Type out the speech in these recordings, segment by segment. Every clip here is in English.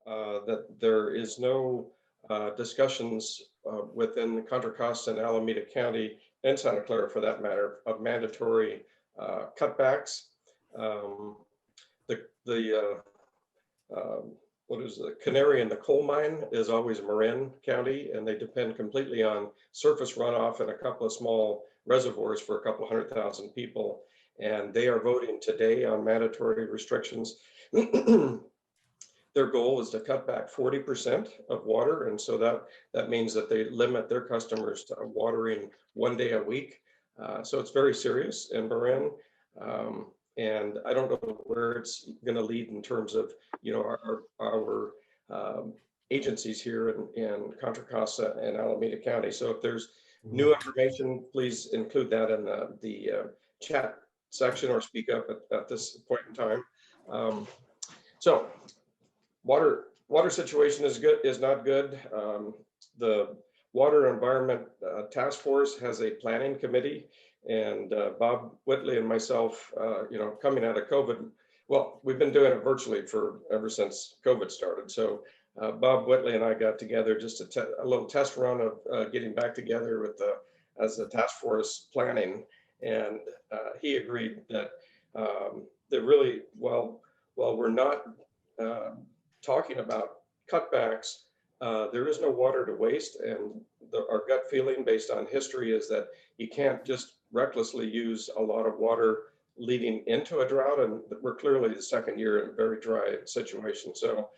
that there is no discussions within Contra Costa and Alameda County and Santa Clara, for that matter, of mandatory cutbacks. The what is the canary in the coal mine is always Marin County, and they depend completely on surface runoff and a couple of small reservoirs for a couple 100,000 people. And they are voting today on mandatory restrictions. Their goal is to cut back 40% of water. And so that means that they limit their customers to watering 1 day a week. So it's very serious in Marin. And I don't know where it's going to lead in terms of, our agencies here in Contra Costa and Alameda County. So if there's new information, please include that in the chat section or speak up at this point in time. So water situation is not good. The Water Environment Task Force has a planning committee, and Bob Whitley and myself, coming out of COVID, well, we've been doing it virtually ever since COVID started. So Bob Whitley and I got together just a little test run of getting back together as the task force planning, and he agreed that really, while we're not talking about cutbacks, there is no water to waste, and our gut feeling based on history is that you can't just recklessly use a lot of water leading into a drought, and we're clearly the second year in a very dry situation. So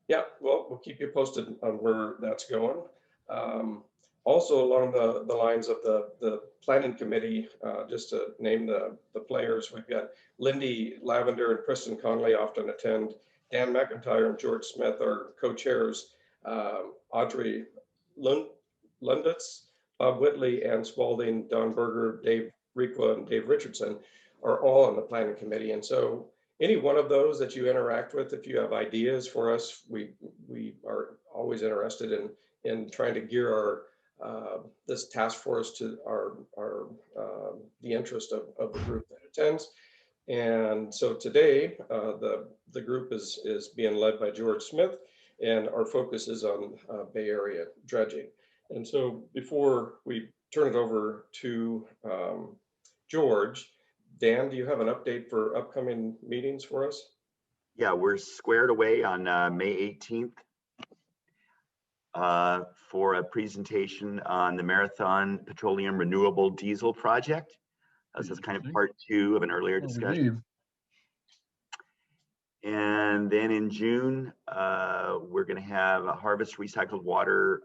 yeah, well, we'll keep you posted on where that's going. Also along the lines of the planning committee, just to name the players, we've got Lindy Lavender and Kristen Conley often attend. Dan McIntyre and George Smith are co-chairs. Audrey Lunditz, Bob Whitley, Ann Spalding, Don Berger, Dave Requa, and Dave Richardson are all on the planning committee. And so any one of those that you interact with, if you have ideas for us, we are always interested in trying to gear this task force to the interest of the group that attends. And so today, the group is being led by George Smith, and our focus is on Bay Area dredging. And so before we turn it over to George, Dan, do you have an update for upcoming meetings for us? Yeah, we're squared away on May 18th for a presentation on the Marathon Petroleum Renewable Diesel Project. This is kind of part 2 of an earlier discussion. And then in June, we're going to have a harvest recycled water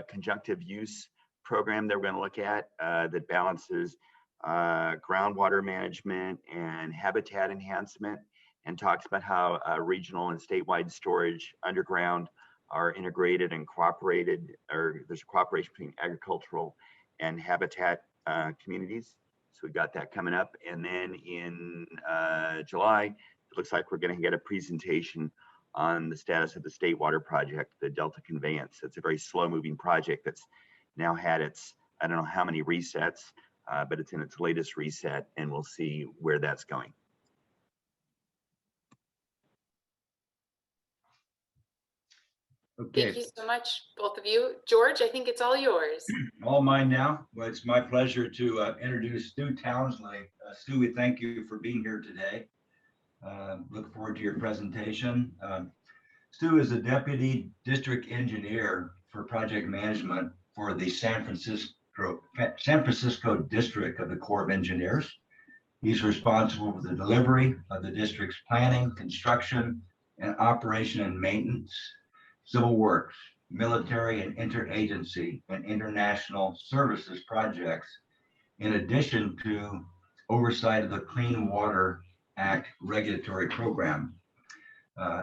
conjunctive use program that we're going to look at that balances groundwater management and habitat enhancement, and talks about how regional and statewide storage underground are integrated and cooperated, or there's a cooperation between agricultural and habitat communities. So we've got that coming up. And then in July, it looks like we're going to get a presentation on the status of the State Water Project, the Delta Conveyance. It's a very slow moving project that's now had its, I don't know how many resets, but it's in its latest reset, and we'll see where that's going. Okay. Thank you so much, both of you. George, I think it's all yours. All mine now. Well, it's my pleasure to introduce Stu Townsley. Stu, we thank you for being here today. Look forward to your presentation. Stu is a Deputy District Engineer for Project Management for the San Francisco District of the Corps of Engineers. He's responsible for the delivery of the district's planning, construction, and operation and maintenance, civil works, military and interagency and international services projects, in addition to oversight of the Clean Water Act regulatory program.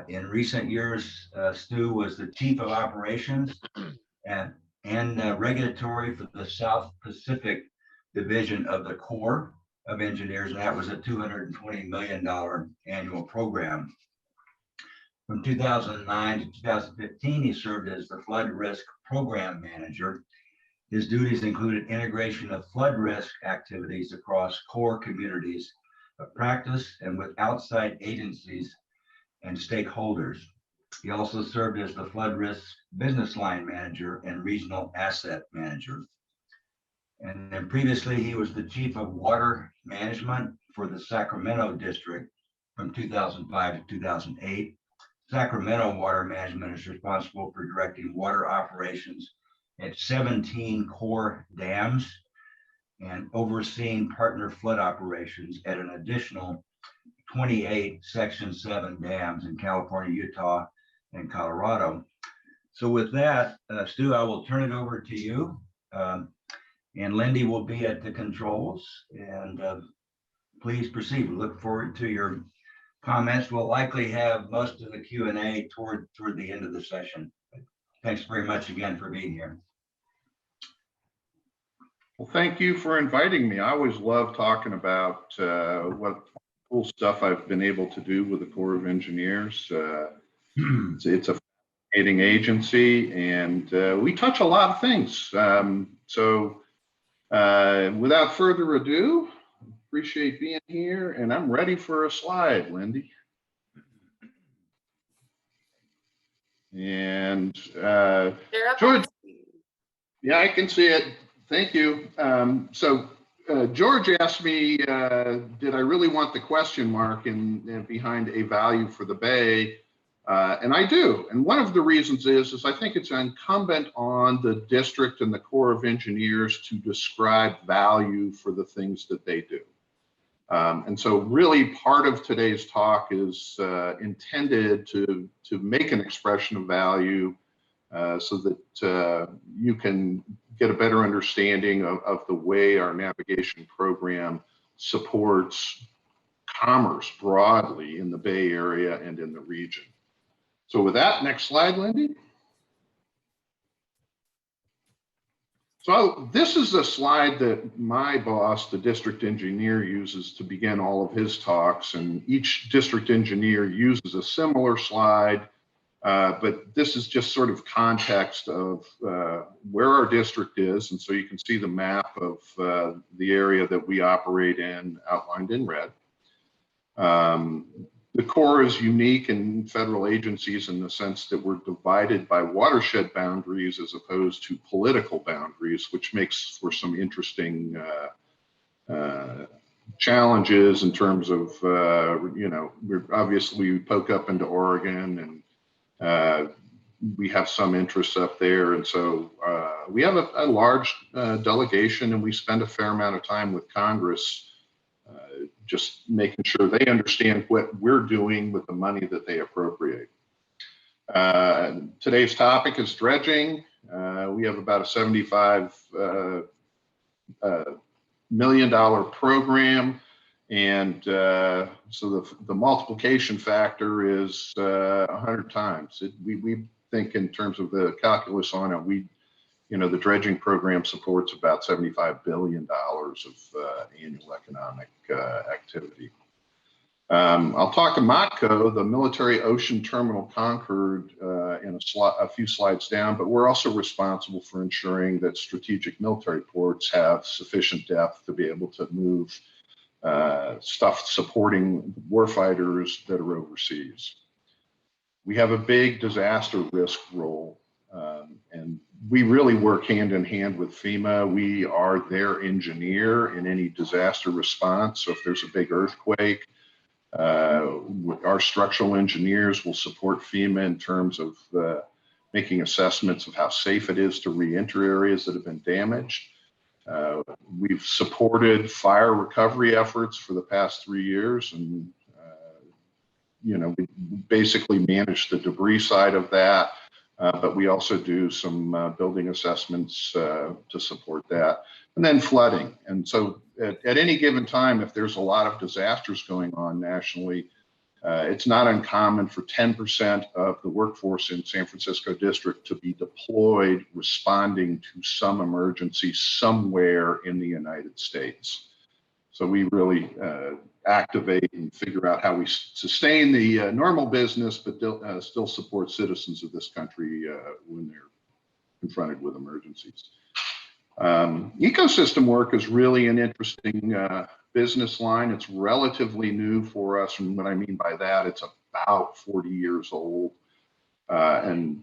In recent years, Stu was the Chief of Operations and regulatory for the South Pacific Division of the Corps of Engineers, and that was a $220 million annual program. From 2009 to 2015, he served as the Flood Risk Program Manager. His duties included integration of flood risk activities across core communities of practice and with outside agencies, and stakeholders. He also served as the flood risk business line manager and regional asset manager. And then previously, he was the chief of water management for the Sacramento district from 2005 to 2008. Sacramento Water Management is responsible for directing water operations at 17 core dams and overseeing partner flood operations at an additional 28 Section 7 dams in California, Utah, and Colorado. So with that, Stu, I will turn it over to you. And Lindy will be at the controls. And please proceed. We look forward to your comments. We'll likely have most of the Q&A toward the end of the session. Thanks very much again for being here. Well, thank you for inviting me. I always love talking about what cool stuff I've been able to do with the Corps of Engineers. It's a fascinating agency, and we touch a lot of things. Without further ado, appreciate being here, and I'm ready for a slide, Lindy. And George, yeah, I can see it. Thank you. George asked me, did I really want the question mark behind a value for the Bay? And I do. And one of the reasons is I think it's incumbent on the district and the Corps of Engineers to describe value for the things that they do. And so really part of today's talk is intended to make an expression of value so that you can get a better understanding of the way our navigation program supports commerce broadly in the Bay Area and in the region. So with that, next slide, Lindy. So this is a slide that my boss, the district engineer, uses to begin all of his talks, and each district engineer uses a similar slide. But this is just sort of context of where our district is. And so you can see the map of the area that we operate in outlined in red. The Corps is unique in federal agencies in the sense that we're divided by watershed boundaries as opposed to political boundaries, which makes for some interesting challenges in terms of, we poke up into Oregon, and we have some interests up there. And so we have a large delegation, and we spend a fair amount of time with Congress just making sure they understand what we're doing with the money that they appropriate. Today's topic is dredging. We have about a $75 million program. And so the multiplication factor is 100 times. We think in terms of the calculus on it, the dredging program supports about $75 billion of annual economic activity. I'll talk to MOTCO, the Military Ocean Terminal Concord, in a few slides down, but we're also responsible for ensuring that strategic military ports have sufficient depth to be able to move stuff supporting warfighters that are overseas. We have a big disaster risk role, and we really work hand in hand with FEMA. We are their engineer in any disaster response. So if there's a big earthquake, our structural engineers will support FEMA in terms of making assessments of how safe it is to re-enter areas that have been damaged. We've supported fire recovery efforts for the past 3 years, and we basically manage the debris side of that, but we also do some building assessments to support that, and then flooding. And so at any given time, if there's a lot of disasters going on nationally, it's not uncommon for 10% of the workforce in San Francisco district to be deployed responding to some emergency somewhere in the United States. So we really activate and figure out how we sustain the normal business, but still support citizens of this country when they're confronted with emergencies. Ecosystem work is really an interesting business line. It's relatively new for us, and what I mean by that, it's about 40 years old. And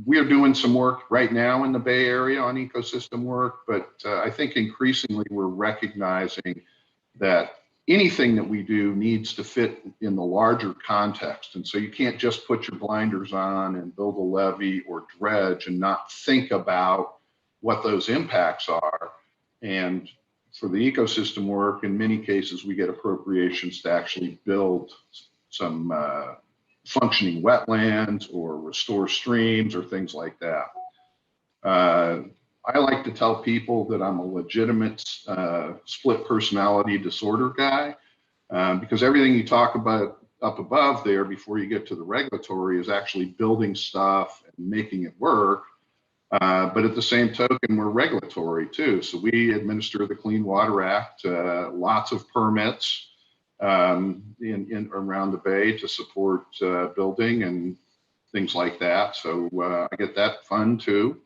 we are doing some work right now in the Bay Area on ecosystem work, but I think increasingly we're recognizing that anything that we do needs to fit in the larger context. And so you can't just put your blinders on and build a levee or dredge and not think about what those impacts are. And for the ecosystem work, in many cases, we get appropriations to actually build some functioning wetlands or restore streams or things like that. I like to tell people that I'm a legitimate split personality disorder guy, because everything you talk about up above there before you get to the regulatory is actually building stuff and making it work. But at the same token, we're regulatory too. So we administer the Clean Water Act, lots of permits in around the Bay to support building and things like that. So I get that fun too.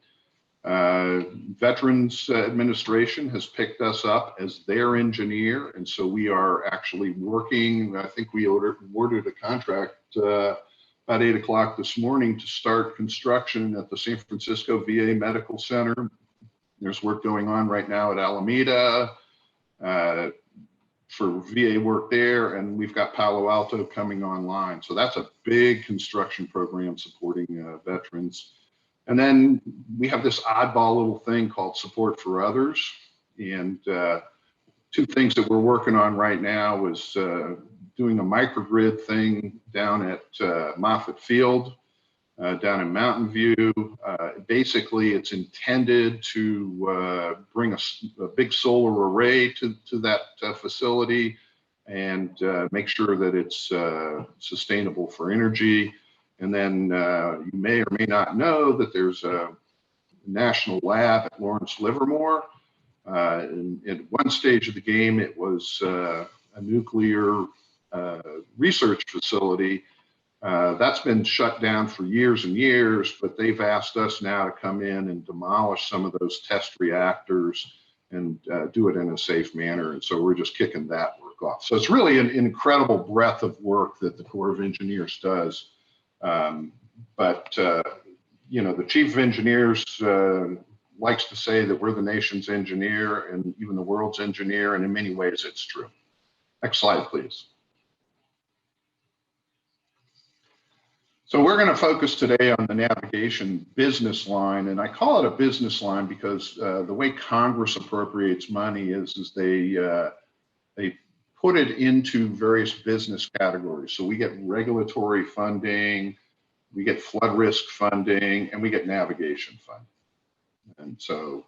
Veterans Administration has picked us up as their engineer, and so we are actually working. I think we awarded a contract about 8 o'clock this morning to start construction at the San Francisco VA Medical Center. There's work going on right now at Alameda for VA work there, and we've got Palo Alto coming online. So that's a big construction program supporting veterans. And then we have this oddball little thing called Support for Others. And two things that we're working on right now is doing a microgrid thing down at Moffett Field, down in Mountain View. Basically, it's intended to bring a big solar array to that facility and make sure that it's sustainable for energy. And then you may or may not know that there's a national lab at Lawrence Livermore. And at one stage of the game, it was a nuclear research facility. That's been shut down for years and years, but they've asked us now to come in and demolish some of those test reactors and do it in a safe manner. And so we're just kicking that work off. So it's really an incredible breadth of work that the Corps of Engineers does. But you know, the Chief of Engineers likes to say that we're the nation's engineer and even the world's engineer, and in many ways it's true. Next slide, please. So we're going to focus today on the navigation business line, and I call it a business line because the way Congress appropriates money is they put it into various business categories. So we get regulatory funding, we get flood risk funding, and we get navigation funding. And so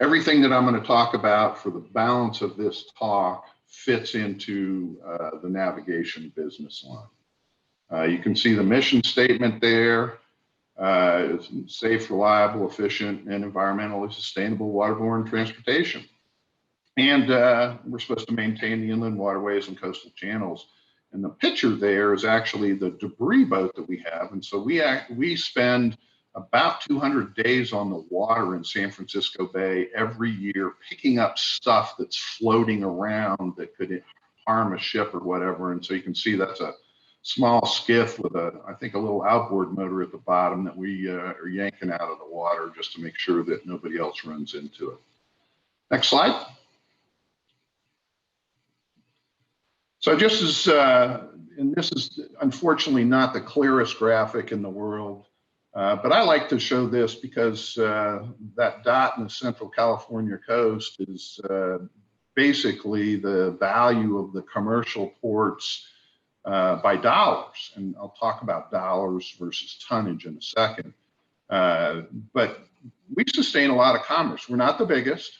everything that I'm going to talk about for the balance of this talk fits into the navigation business line. You can see the mission statement there. It's safe, reliable, efficient, and environmentally sustainable waterborne transportation. And we're supposed to maintain the inland waterways and coastal channels. And the picture there is actually the debris boat that we have. And so we spend about 200 days on the water in San Francisco Bay every year, picking up stuff that's floating around that could harm a ship or whatever. And so you can see that's a small skiff with I think a little outboard motor at the bottom that we are yanking out of the water just to make sure that nobody else runs into it. Next slide. So just as, and this is unfortunately not the clearest graphic in the world, but I like to show this because that dot in the Central California coast is basically the value of the commercial ports by dollars. And I'll talk about dollars versus tonnage in a second. But we sustain a lot of commerce. We're not the biggest,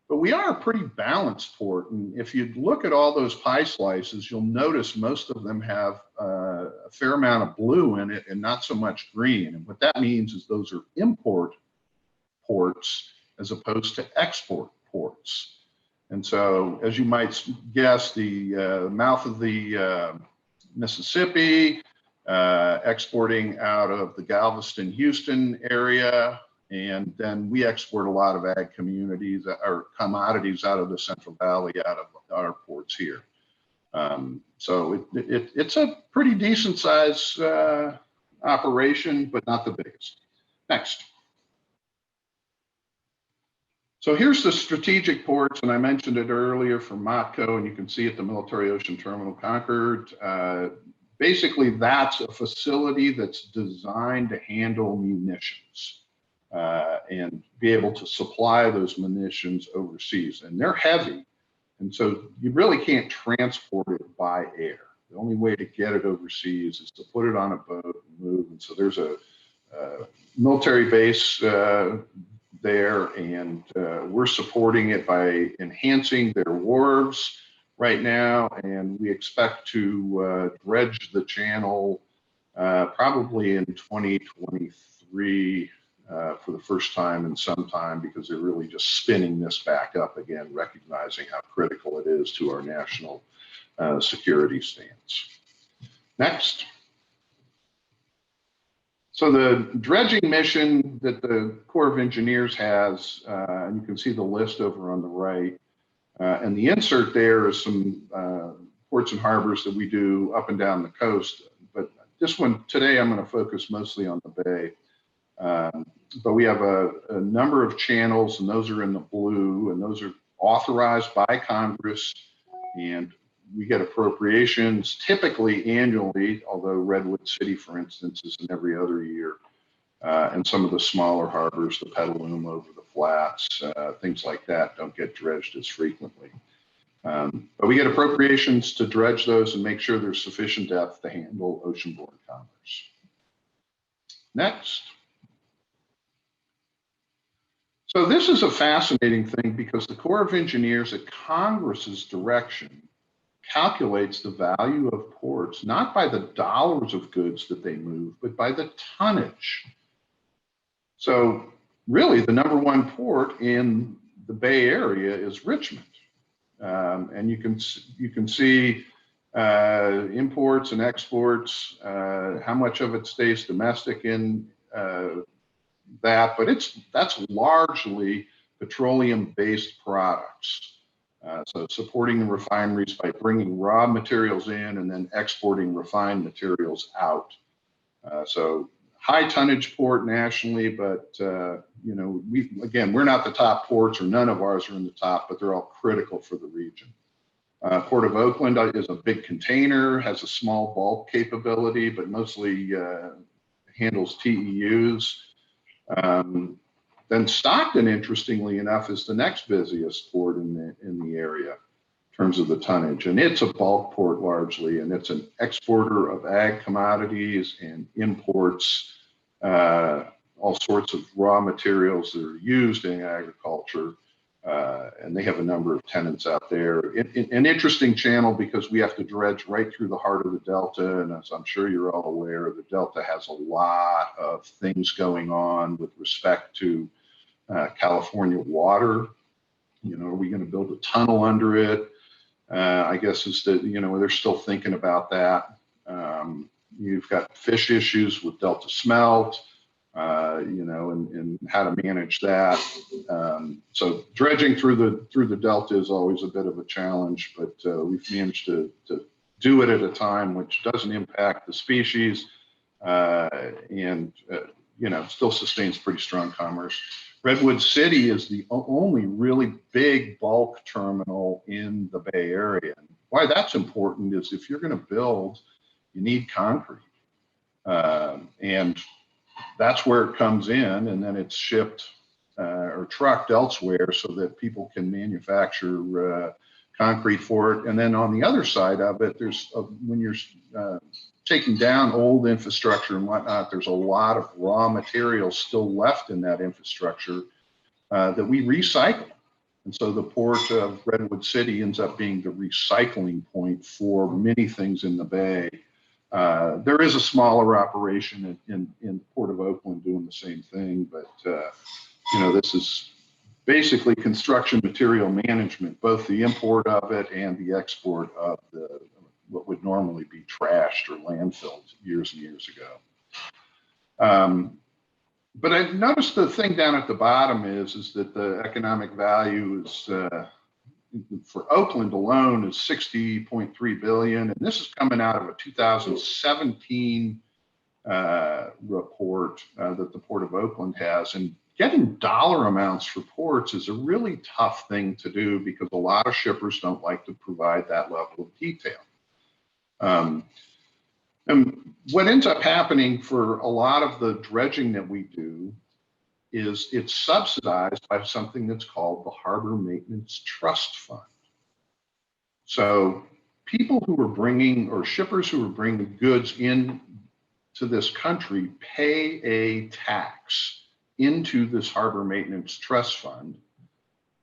but we are a pretty balanced port. And if you look at all those pie slices, you'll notice most of them have a fair amount of blue in it and not so much green. And what that means is those are import ports as opposed to export ports. And so, as you might guess, the mouth of the Mississippi, exporting out of the Galveston, Houston area. And then we export a lot of ag communities or commodities out of the Central Valley, out of our ports here. So it's a pretty decent size operation, but not the biggest. Next. So here's the strategic ports, and I mentioned it earlier for MOTCO, and you can see at the Military Ocean Terminal Concord. Basically, that's a facility that's designed to handle munitions and be able to supply those munitions overseas. And they're heavy, and so you really can't transport it by air. The only way to get it overseas is to put it on a boat and move. And so there's a military base there, and we're supporting it by enhancing their wharves right now, and we expect to dredge the channel probably in 2023 for the first time in some time, because they're really just spinning this back up again, recognizing how critical it is to our national security stance. Next. So the dredging mission that the Corps of Engineers has, and you can see the list over on the right, and the insert there is some ports and harbors that we do up and down the coast. But this one today, I'm going to focus mostly on the bay. But we have a number of channels, and those are in the blue, and those are authorized by Congress, and we get appropriations typically annually, although Redwood City, for instance, is in every other year. And some of the smaller harbors, the Petaluma over the flats, things like that, don't get dredged as frequently. But we get appropriations to dredge those and make sure there's sufficient depth to handle ocean-borne commerce. Next. So this is a fascinating thing, because the Corps of Engineers at Congress's direction calculates the value of ports, not by the dollars of goods that they move, but by the tonnage. So really the #1 port in the Bay Area is Richmond. And you can see imports and exports, how much of it stays domestic in that, but that's largely petroleum-based products. So supporting the refineries by bringing raw materials in and then exporting refined materials out. So high tonnage port nationally, but you know, we're not the top ports, or none of ours are in the top, but they're all critical for the region. Port of Oakland is a big container, has a small bulk capability, but mostly handles TEUs. Then Stockton, interestingly enough, is the next busiest port in the area in terms of the tonnage, and it's a bulk port largely, and it's an exporter of ag commodities and imports all sorts of raw materials that are used in agriculture, and they have a number of tenants out there. An interesting channel, because we have to dredge right through the heart of the Delta, and as I'm sure you're all aware, the Delta has a lot of things going on with respect to California water. You know, are we going to build a tunnel under it? I guess is that, you know, they're still thinking about that. You've got fish issues with Delta smelt, you know, and how to manage that. So dredging through the Delta is always a bit of a challenge, but we've managed to do it at a time which doesn't impact the species, and you know, still sustains pretty strong commerce. Redwood City is the only really big bulk terminal in the Bay Area. And why that's important is if you're going to build, you need concrete. And that's where it comes in, and then it's shipped or trucked elsewhere so that people can manufacture concrete for it. And then on the other side of it, when you're taking down old infrastructure and whatnot, there's a lot of raw materials still left in that infrastructure that we recycle. And so the port of Redwood City ends up being the recycling point for many things in the Bay. There is a smaller operation in Port of Oakland doing the same thing, but you know, this is basically construction material management, both the import of it and the export of what would normally be trashed or landfilled years and years ago. But I noticed the thing down at the bottom is that the economic value is for Oakland alone is 60.3 billion. And this is coming out of a 2017 report that the Port of Oakland has. And getting dollar amounts for ports is a really tough thing to do because a lot of shippers don't like to provide that level of detail. And what ends up happening for a lot of the dredging that we do is it's subsidized by something that's called the Harbor Maintenance Trust Fund. So people who are bringing, or shippers who are bringing goods in to this country pay a tax into this Harbor Maintenance Trust Fund.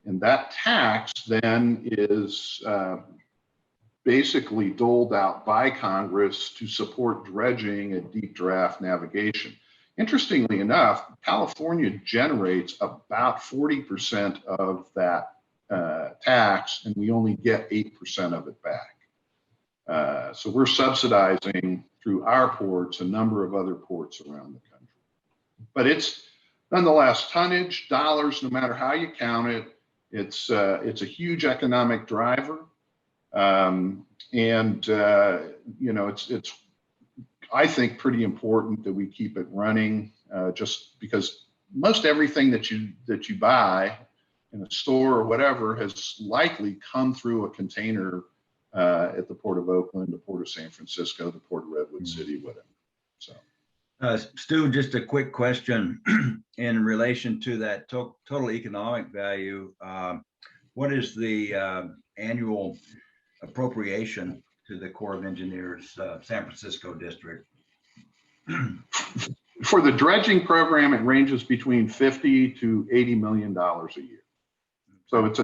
And that tax then is basically doled out by Congress to support dredging and deep draft navigation. Interestingly enough, California generates about 40% of that tax, and we only get 8% of it back. So we're subsidizing through our ports a number of other ports around the country. But it's nonetheless tonnage, dollars, no matter how you count it, it's a huge economic driver. You know, it's I think pretty important that we keep it running, just because most everything that you buy in a store or whatever has likely come through a container at the Port of Oakland, the Port of San Francisco, the Port of Redwood City, whatever. So, Stu, just a quick question in relation to that total economic value. What is the annual appropriation to the Corps of Engineers San Francisco district? For the dredging program, it ranges between $50 to $80 million a year. So it's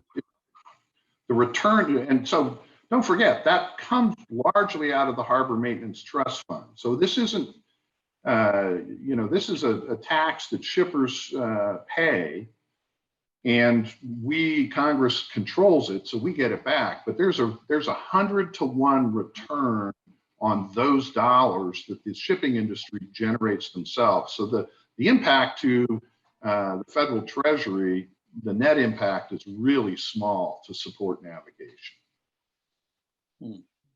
the return, and so don't forget that comes largely out of the Harbor Maintenance Trust Fund. So this isn't, you know, this is a tax that shippers pay, and Congress controls it, so we get it back. But there's a 100-to-1 return on those dollars that the shipping industry generates themselves. So the impact to the federal treasury, the net impact is really small to support navigation.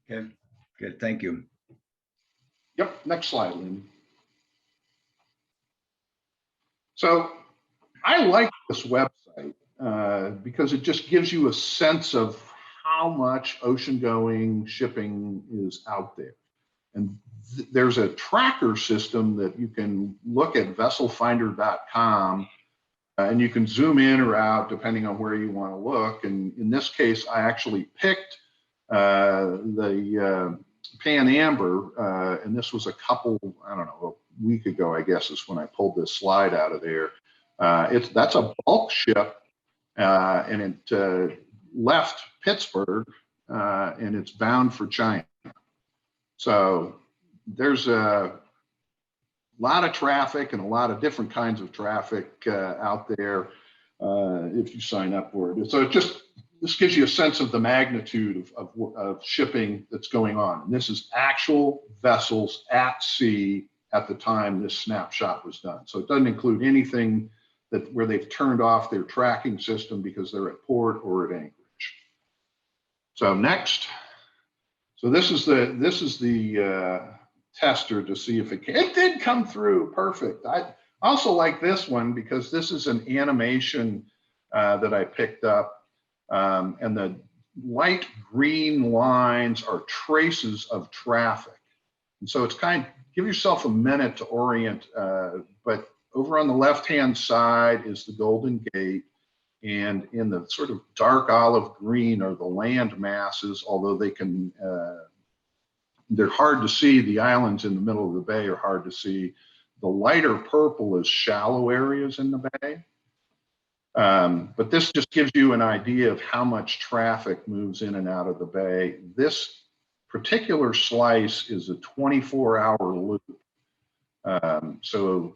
Okay, good, thank you. Yep, next slide, Lynn. So I like this website because it just gives you a sense of how much ocean-going shipping is out there. And there's a tracker system that you can look at, vesselfinder.com, and you can zoom in or out depending on where you want to look. And in this case, I actually picked the Pan Amber, and this was a couple, I don't know, a week ago, I guess, is when I pulled this slide out of there. That's a bulk ship, and it left Pittsburgh, and it's bound for China. So there's a lot of traffic and a lot of different kinds of traffic out there if you sign up for it. So this gives you a sense of the magnitude of shipping that's going on. And this is actual vessels at sea at the time this snapshot was done. So it doesn't include anything where they've turned off their tracking system because they're at port or at anchorage. So next. So this is the tester to see if it did come through perfect. I also like this one because this is an animation that I picked up, and the light green lines are traces of traffic. And so it's give yourself a minute to orient, but over on the left-hand side is the Golden Gate, and in the sort of dark olive green are the land masses, although they're hard to see. The islands in the middle of the bay are hard to see. The lighter purple is shallow areas in the bay. But this just gives you an idea of how much traffic moves in and out of the bay. This particular slice is a 24-hour loop. So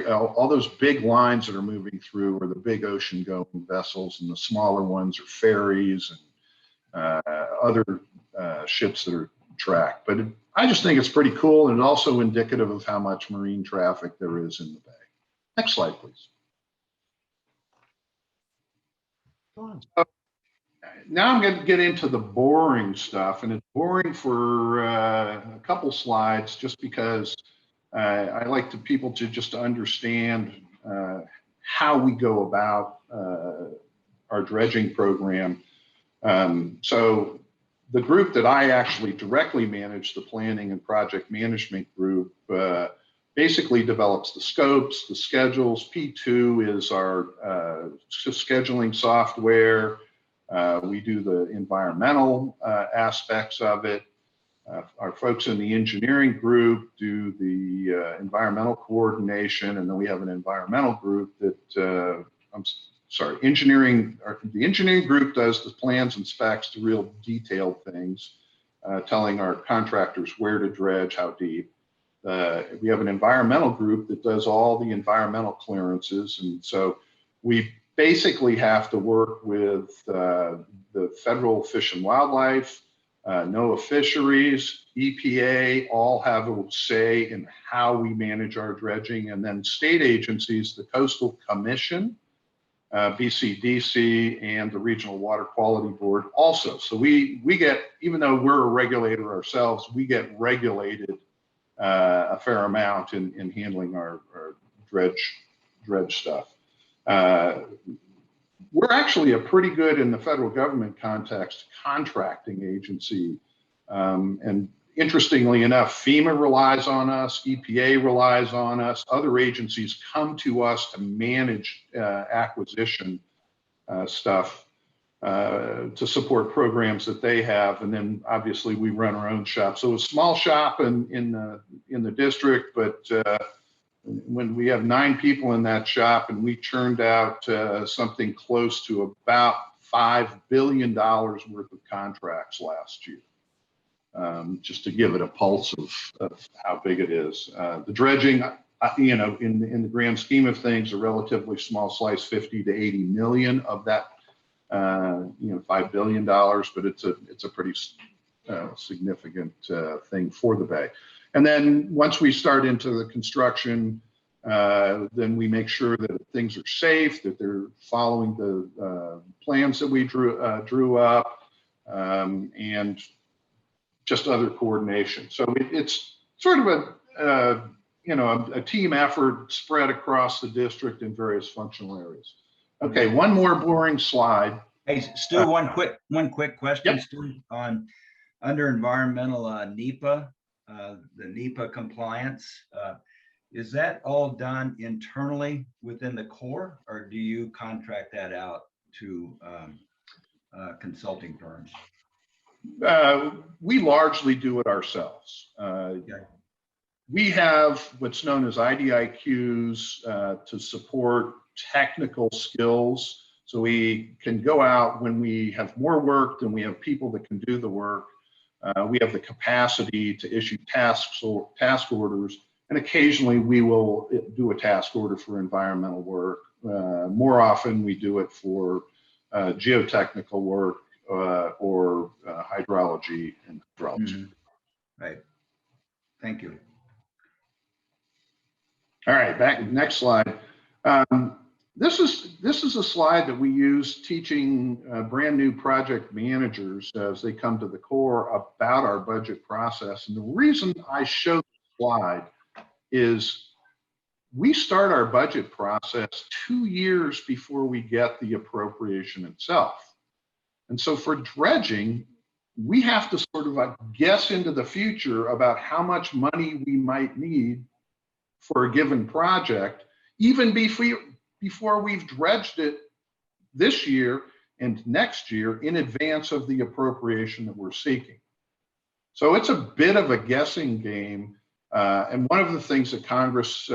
all those big lines that are moving through are the big ocean-going vessels, and the smaller ones are ferries and other ships that are tracked. But I just think it's pretty cool, and also indicative of how much marine traffic there is in the bay. Next slide, please. So, now I'm going to get into the boring stuff, and it's boring for a couple slides just because I like people to just understand how we go about our dredging program. So the group that I actually directly manage, the planning and project management group, basically develops the scopes, the schedules. P2 is our scheduling software. We do the environmental aspects of it. Our folks in the engineering group do the environmental coordination, and then we have an environmental group that, the engineering group does the plans and specs, the real detailed things, telling our contractors where to dredge, how deep. We have an environmental group that does all the environmental clearances, and so we basically have to work with the federal Fish and Wildlife, NOAA Fisheries, EPA, all have a say in how we manage our dredging, and then state agencies, the Coastal Commission, BCDC, and the Regional Water Quality Board also. So we get, even though we're a regulator ourselves, we get regulated a fair amount in handling our dredge stuff. We're actually a pretty good, in the federal government context, contracting agency. And interestingly enough, FEMA relies on us, EPA relies on us, other agencies come to us to manage acquisition stuff to support programs that they have. And then obviously we run our own shop. So a small shop in the district, but when we have 9 people in that shop, and we churned out something close to about $5 billion worth of contracts last year, just to give it a pulse of how big it is. The dredging, in the grand scheme of things, a relatively small slice, 50 to 80 million of that, $5 billion, but it's a pretty significant thing for the Bay. And then once we start into the construction, then we make sure that things are safe, that they're following the plans that we drew up, and just other coordination. So it's sort of a team effort spread across the district in various functional areas. Okay, one more boring slide. Hey, Stu, one quick question, Yep. Stu, on under environmental NEPA. The NEPA compliance, is that all done internally within the Corps, or do you contract that out to consulting firms? We largely do it ourselves. We have what's known as IDIQs to support technical skills. So we can go out when we have more work than we have people that can do the work. We have the capacity to issue task orders, and occasionally we will do a task order for environmental work. More often we do it for geotechnical work or hydrology and hydrology. Mm-hmm. Right. Thank you. All right, next slide. This is a slide that we use teaching brand new project managers as they come to the Corps about our budget process. And the reason I show the slide is we start our budget process 2 years before we get the appropriation itself. And so for dredging, we have to sort of guess into the future about how much money we might need for a given project, even before we've dredged it this year and next year in advance of the appropriation that we're seeking. So it's a bit of a guessing game. And one of the things that Congress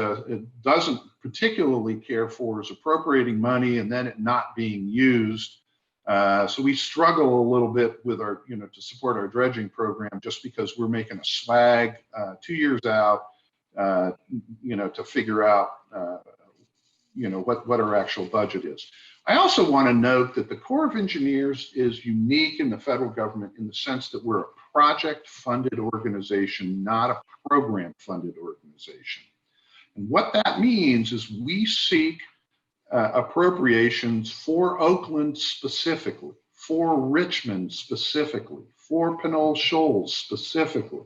doesn't particularly care for is appropriating money and then it not being used. So we struggle a little bit with our, to support our dredging program just because we're making a swag 2 years out, to figure out, what our actual budget is. I also want to note that the Corps of Engineers is unique in the federal government in the sense that we're a project-funded organization, not a program-funded organization. And what that means is we seek appropriations for Oakland specifically, for Richmond specifically, for Pinole Shoals specifically.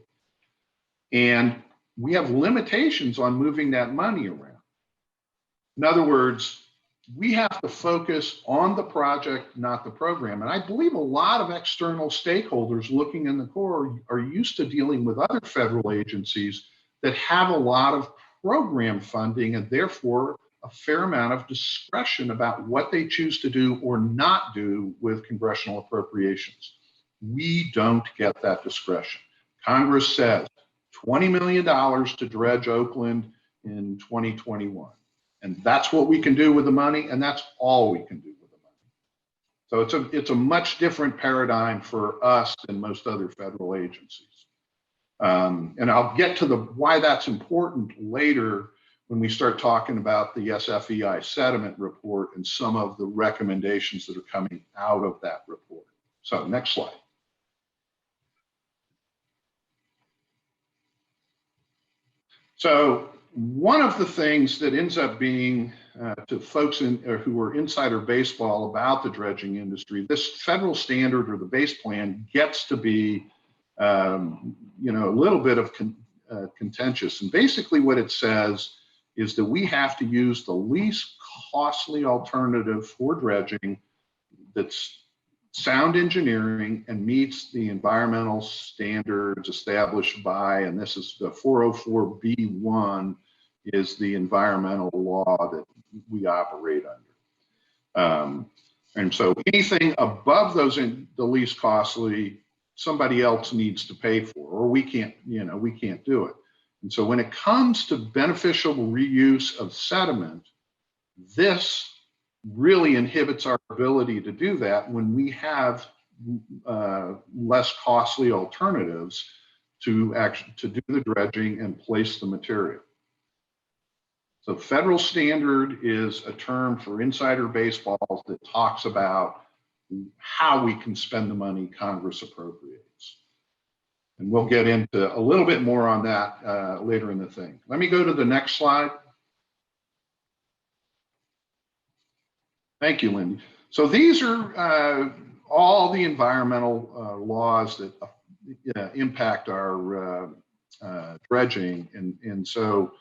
And we have limitations on moving that money around. In other words, we have to focus on the project, not the program. And I believe a lot of external stakeholders looking in the Corps are used to dealing with other federal agencies that have a lot of program funding and therefore a fair amount of discretion about what they choose to do or not do with congressional appropriations. We don't get that discretion. Congress says $20 million to dredge Oakland in 2021. And that's what we can do with the money, and that's all we can do with the money. So it's a much different paradigm for us than most other federal agencies. And I'll get to why that's important later when we start talking about the SFEI sediment report and some of the recommendations that are coming out of that report. So next slide. So one of the things that ends up being to folks who are insider baseball about the dredging industry, this federal standard or the base plan gets to be, a little bit of contentious. And basically what it says is that we have to use the least costly alternative for dredging that's sound engineering and meets the environmental standards established by, and this is the 404B1 is the environmental law that we operate under. And so anything above those in the least costly, somebody else needs to pay for, or we can't do it. And so when it comes to beneficial reuse of sediment, this really inhibits our ability to do that when we have less costly alternatives to do the dredging and place the material. So federal standard is a term for insider baseball that talks about how we can spend the money Congress appropriates. And we'll get into a little bit more on that later in the thing. Let me go to the next slide. Thank you, Lindy. So these are all the environmental laws that impact our dredging. And so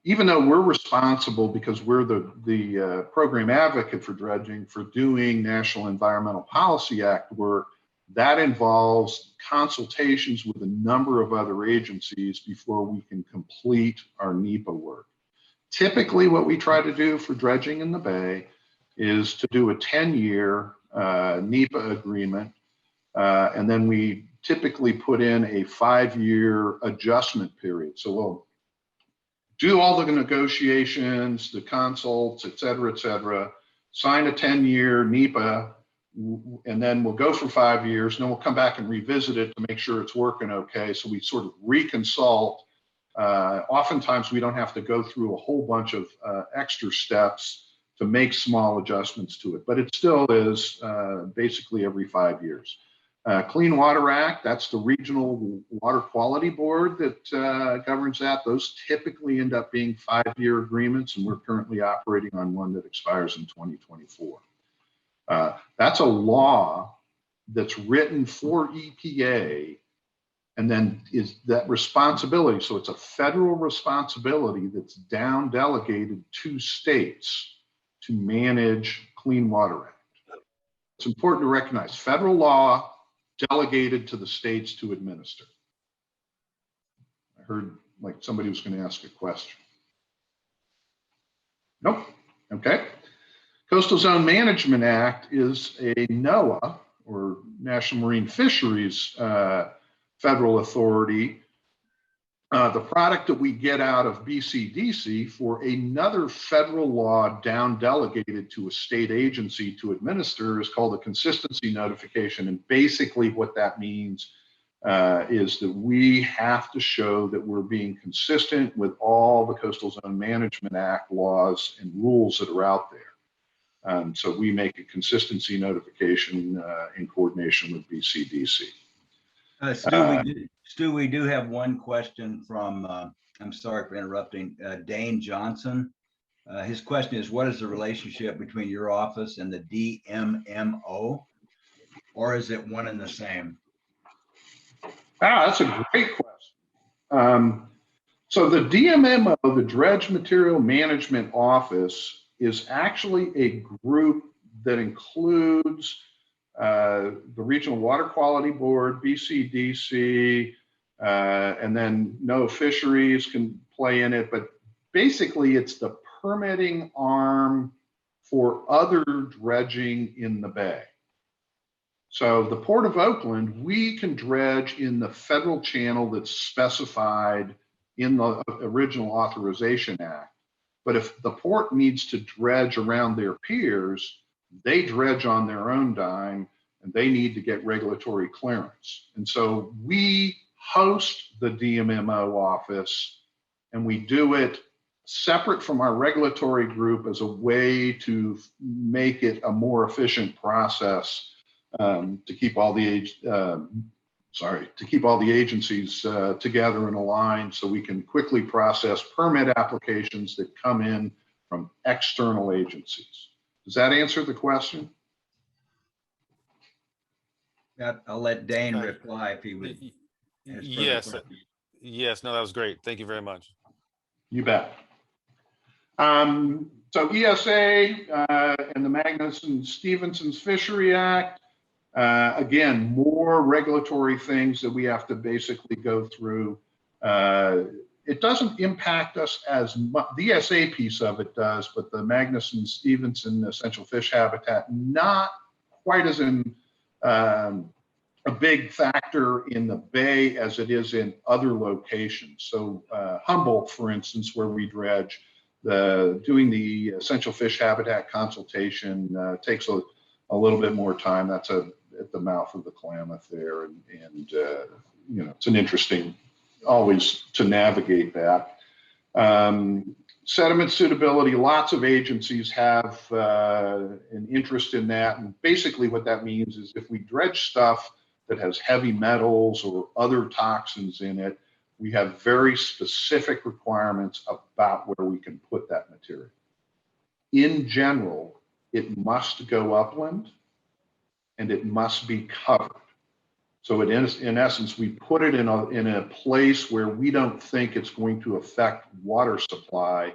even though we're responsible because we're the program advocate for dredging for doing National Environmental Policy Act work, that involves consultations with a number of other agencies before we can complete our NEPA work. Typically, what we try to do for dredging in the Bay is to do a 10-year NEPA agreement, and then we typically put in a 5-year adjustment period. So we'll do all the negotiations, the consults, et cetera, sign a 10-year NEPA, and then we'll go for 5 years, and then we'll come back and revisit it to make sure it's working okay. So we sort of reconsult. Oftentimes we don't have to go through a whole bunch of extra steps to make small adjustments to it, but it still is basically every 5 years. Clean Water Act, that's the Regional Water Quality Board that governs that. Those typically end up being 5-year agreements, and we're currently operating on one that expires in 2024. That's a law that's written for EPA, and then is that responsibility. So it's a federal responsibility that's down delegated to states to manage Clean Water Act. It's important to recognize federal law delegated to the states to administer. I heard like somebody was going to ask a question. Nope. Okay. Coastal Zone Management Act is a NOAA, or National Marine Fisheries federal authority, the product that we get out of BCDC for another federal law down delegated to a state agency to administer is called a consistency notification. And basically what that means is that we have to show that we're being consistent with all the Coastal Zone Management Act laws and rules that are out there. So we make a consistency notification in coordination with BCDC. Stu, we do have one question from, I'm sorry for interrupting, Dane Johnson. His question is, what is the relationship between your office and the DMMO, or is it one and the same? Ah, that's a great question. So the DMMO, the Dredge Material Management Office, is actually a group that includes the Regional Water Quality Board, BCDC, and then no fisheries can play in it, but basically it's the permitting arm for other dredging in the bay. So the Port of Oakland, we can dredge in the federal channel that's specified in the original Authorization Act. But if the port needs to dredge around their piers, they dredge on their own dime and they need to get regulatory clearance. And so we host the DMMO office, and we do it separate from our regulatory group as a way to make it a more efficient process, to keep all the agencies together and aligned, so we can quickly process permit applications that come in from external agencies. Does that answer the question? Yeah, I'll let Dane reply if he would. Yes. Yes. No, that was great. Thank you very much. You bet. So ESA and the Magnuson-Stevenson's Fishery Act, again, more regulatory things that we have to basically go through. It doesn't impact us as much. The ESA piece of it does, but the Magnuson-Stevenson essential fish habitat, not quite as in a big factor in the bay as it is in other locations. So Humboldt, for instance, where we dredge, doing the essential fish habitat consultation takes a little bit more time. That's at the mouth of the Klamath there, and you know, it's an interesting, always to navigate that. Sediment suitability, lots of agencies have an interest in that, and basically what that means is if we dredge stuff that has heavy metals or other toxins in it, we have very specific requirements about where we can put that material. In general, it must go upland and it must be covered. So it is, in essence, we put it in a place where we don't think it's going to affect water supply.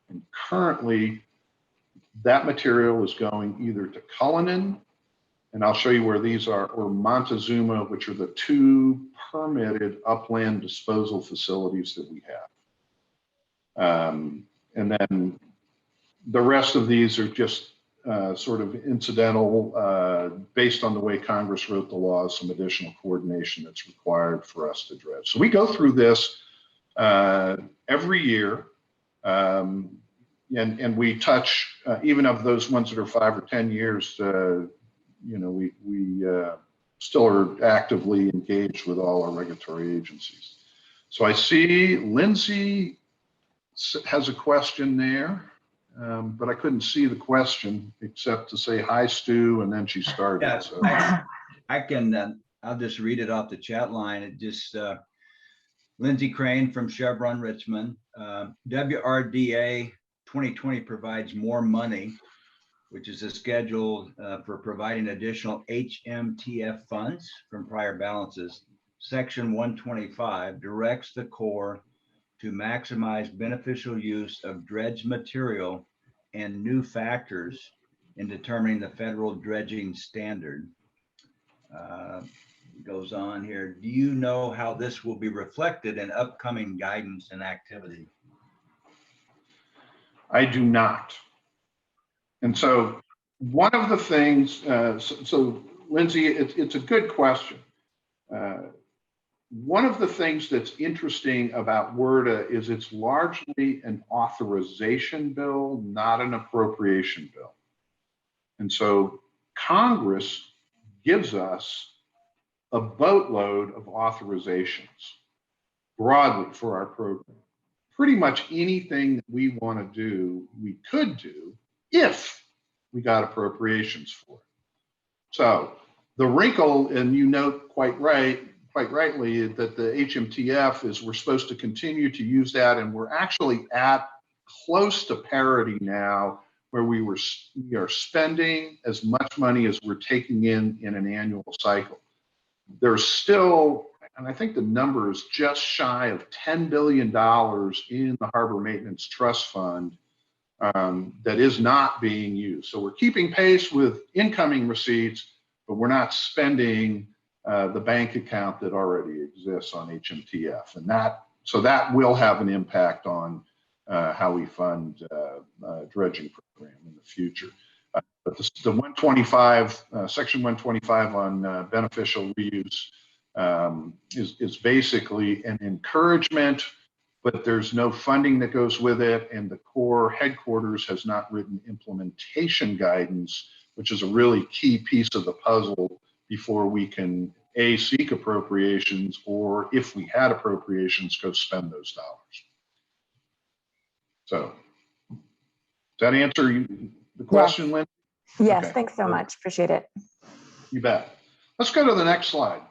And currently, that material is going either to Cullinan, and I'll show you where these are, or Montezuma, which are the two permitted upland disposal facilities that we have. And then the rest of these are just sort of incidental, based on the way Congress wrote the laws, some additional coordination that's required for us to dredge. So we go through this every year, and we touch, even of those ones that are 5 or 10 years, you know, we still are actively engaged with all our regulatory agencies. So I see Lindsay has a question there. But I couldn't see the question except to say, hi, Stu, and then she started. Yeah, so. I can, I'll just read it off the chat line. It just, Lindsay Crane from Chevron Richmond, WRDA 2020 provides more money, which is a schedule for providing additional HMTF funds from prior balances. Section 125 directs the Corps to maximize beneficial use of dredge material and new factors in determining the federal dredging standard. Goes on here. Do you know how this will be reflected in upcoming guidance and activity? I do not. And so one of the things, so Lindsay, it's a good question. One of the things that's interesting about WRDA is it's largely an authorization bill, not an appropriation bill. And so Congress gives us a boatload of authorizations broadly for our program. Pretty much anything that we want to do, we could do if we got appropriations for it. So the wrinkle, and you note quite rightly, that the HMTF is we're supposed to continue to use that, and we're actually at close to parity now, where we are spending as much money as we're taking in an annual cycle. There's still, and I think the number is just shy of $10 billion in the Harbor Maintenance Trust Fund that is not being used. So we're keeping pace with incoming receipts, but we're not spending the bank account that already exists on HMTF. And that will have an impact on how we fund dredging program in the future. But the 125, section 125 on beneficial reuse is basically an encouragement, but there's no funding that goes with it. And the Corps headquarters has not written implementation guidance, which is a really key piece of the puzzle before we can A, seek appropriations, or if we had appropriations, go spend those dollars. So does that answer the question, Lynn? Yes, Okay. thanks so much. Appreciate it. You bet. Let's go to the next slide.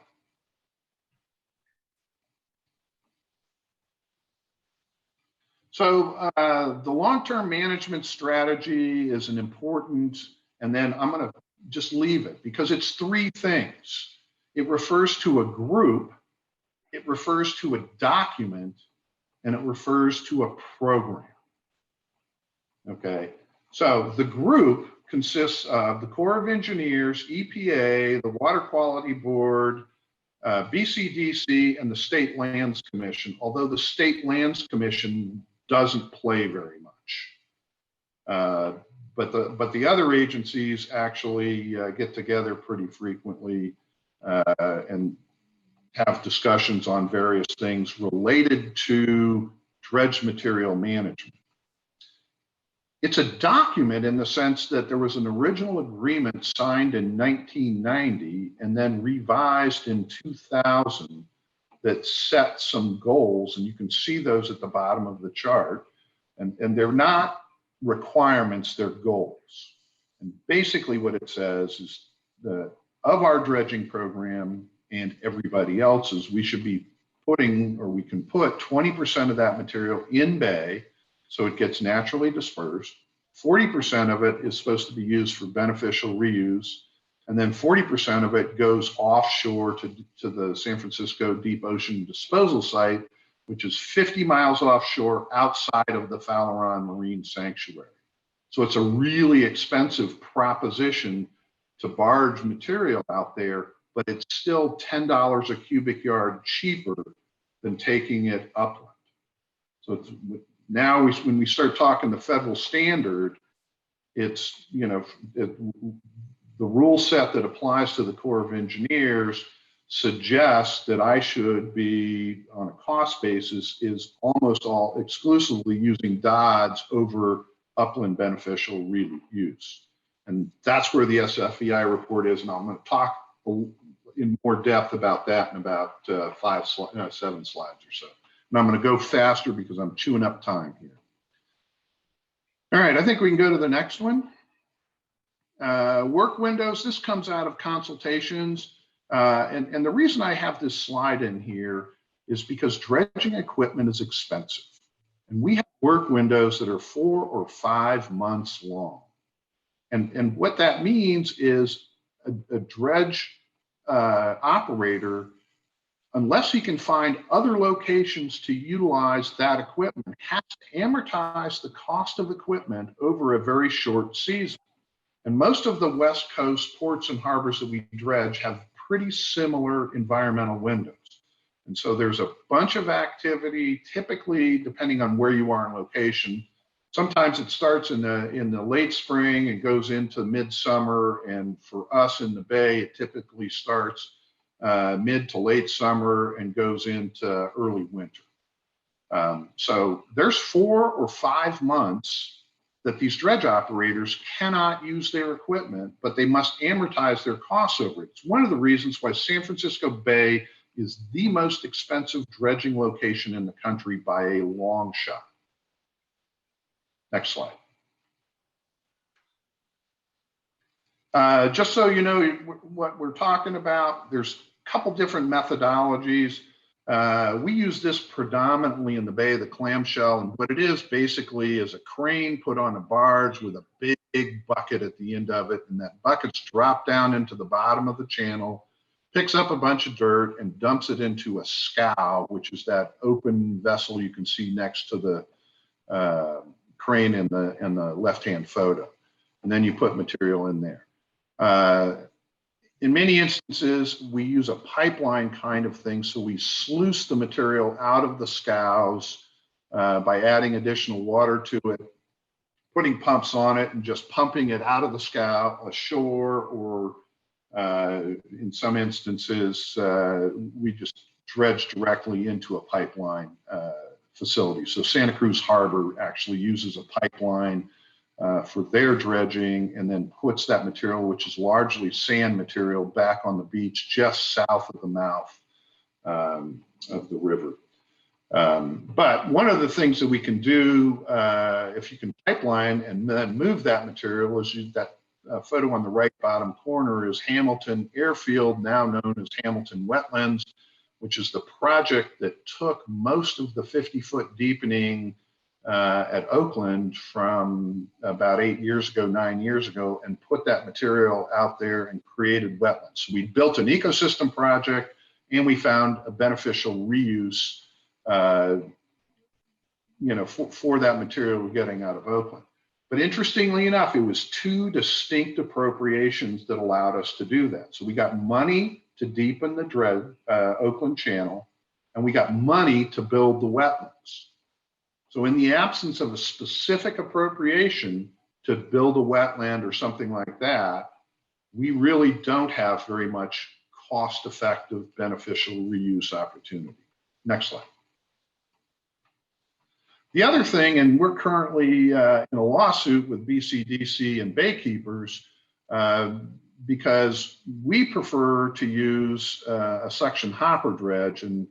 So the long-term management strategy is an important, and then I'm going to just leave it because it's three things. It refers to a group, it refers to a document, and it refers to a program. Okay, so the group consists of the Corps of Engineers, EPA, the Water Quality Board, BCDC, and the State Lands Commission, although the State Lands Commission doesn't play very much. But the other agencies actually get together pretty frequently and have discussions on various things related to dredge material management. It's a document in the sense that there was an original agreement signed in 1990 and then revised in 2000 that set some goals, and you can see those at the bottom of the chart. And they're not requirements, they're goals. And basically what it says is that of our dredging program and everybody else's, we should be putting, or we can put 20% of that material in bay, so it gets naturally dispersed. 40% of it is supposed to be used for beneficial reuse. And then 40% of it goes offshore to the San Francisco Deep Ocean Disposal Site, which is 50 miles offshore outside of the Falaron Marine Sanctuary. So it's a really expensive proposition to barge material out there, but it's still $10 a cubic yard cheaper than taking it upland. So it's, now when we start talking the federal standard, it's, you know, the rule set that applies to the Corps of Engineers suggests that I should be, on a cost basis, is almost all exclusively using DODs over upland beneficial reuse. And that's where the SFEI report is. And I'm going to talk in more depth about that in about 7 slides or so. And I'm going to go faster because I'm chewing up time here. All right, I think we can go to the next one. Work windows, this comes out of consultations. And the reason I have this slide in here is because dredging equipment is expensive. And we have work windows that are 4 or 5 months long. And what that means is a dredge operator, unless he can find other locations to utilize that equipment, has to amortize the cost of equipment over a very short season. And most of the West Coast ports and harbors that we dredge have pretty similar environmental windows. And so there's a bunch of activity, typically depending on where you are in location. Sometimes it starts in the late spring and goes into midsummer. And for us in the Bay, it typically starts mid to late summer and goes into early winter. So there's 4 or 5 months that these dredge operators cannot use their equipment, but they must amortize their costs over it. It's one of the reasons why San Francisco Bay is the most expensive dredging location in the country by a long shot. Next slide. Just so you know what we're talking about, there's a couple different methodologies. We use this predominantly in the Bay of the Clamshell, and what it is basically is a crane put on a barge with a big bucket at the end of it, and that bucket's dropped down into the bottom of the channel, picks up a bunch of dirt and dumps it into a scow, which is that open vessel you can see next to the crane in the left-hand photo. And then you put material in there. In many instances, we use a pipeline kind of thing. So we sluice the material out of the scows by adding additional water to it, putting pumps on it and just pumping it out of the scow ashore, or in some instances, we just dredge directly into a pipeline facility. So Santa Cruz Harbor actually uses a pipeline for their dredging, and then puts that material, which is largely sand material, back on the beach just south of the mouth of the river. But one of the things that we can do, if you can pipeline and then move that material, is that photo on the right bottom corner is Hamilton Airfield, now known as Hamilton Wetlands, which is the project that took most of the 50-foot deepening at Oakland from about 9 years ago, and put that material out there and created wetlands. So we built an ecosystem project, and we found a beneficial reuse, for that material we're getting out of Oakland. But interestingly enough, it was 2 distinct appropriations that allowed us to do that. So we got money to deepen the Oakland Channel, and we got money to build the wetlands. So in the absence of a specific appropriation to build a wetland or something like that, we really don't have very much cost-effective, beneficial reuse opportunity. Next slide. The other thing, and we're currently in a lawsuit with BCDC and baykeepers because we prefer to use a suction hopper dredge, and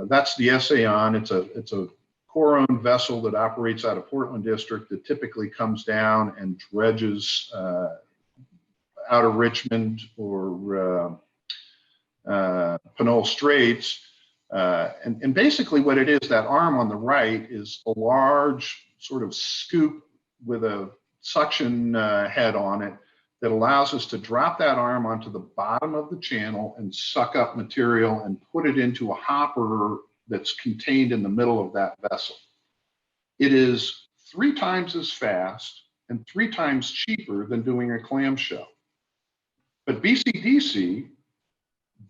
that's the Essayon. It's a Corps-owned vessel that operates out of Portland District that typically comes down and dredges out of Richmond or Pinole Straits. And basically what it is, that arm on the right is a large sort of scoop with a suction head on it that allows us to drop that arm onto the bottom of the channel and suck up material and put it into a hopper that's contained in the middle of that vessel. It is 3 times as fast and 3 times cheaper than doing a clamshell. But BCDC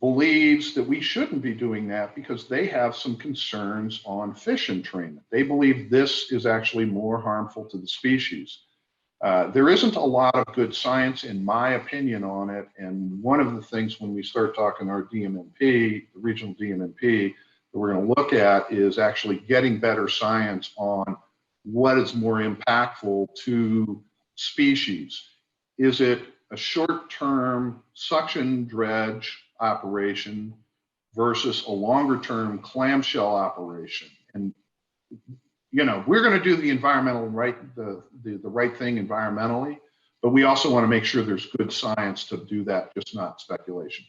believes that we shouldn't be doing that because they have some concerns on fish entrainment. They believe this is actually more harmful to the species. There isn't a lot of good science, in my opinion, on it. And one of the things when we start talking our DMNP, the regional DMNP, that we're going to look at is actually getting better science on what is more impactful to species. Is it a short-term suction dredge operation versus a longer-term clamshell operation? And we're going to do the right thing environmentally, but we also want to make sure there's good science to do that, just not speculation.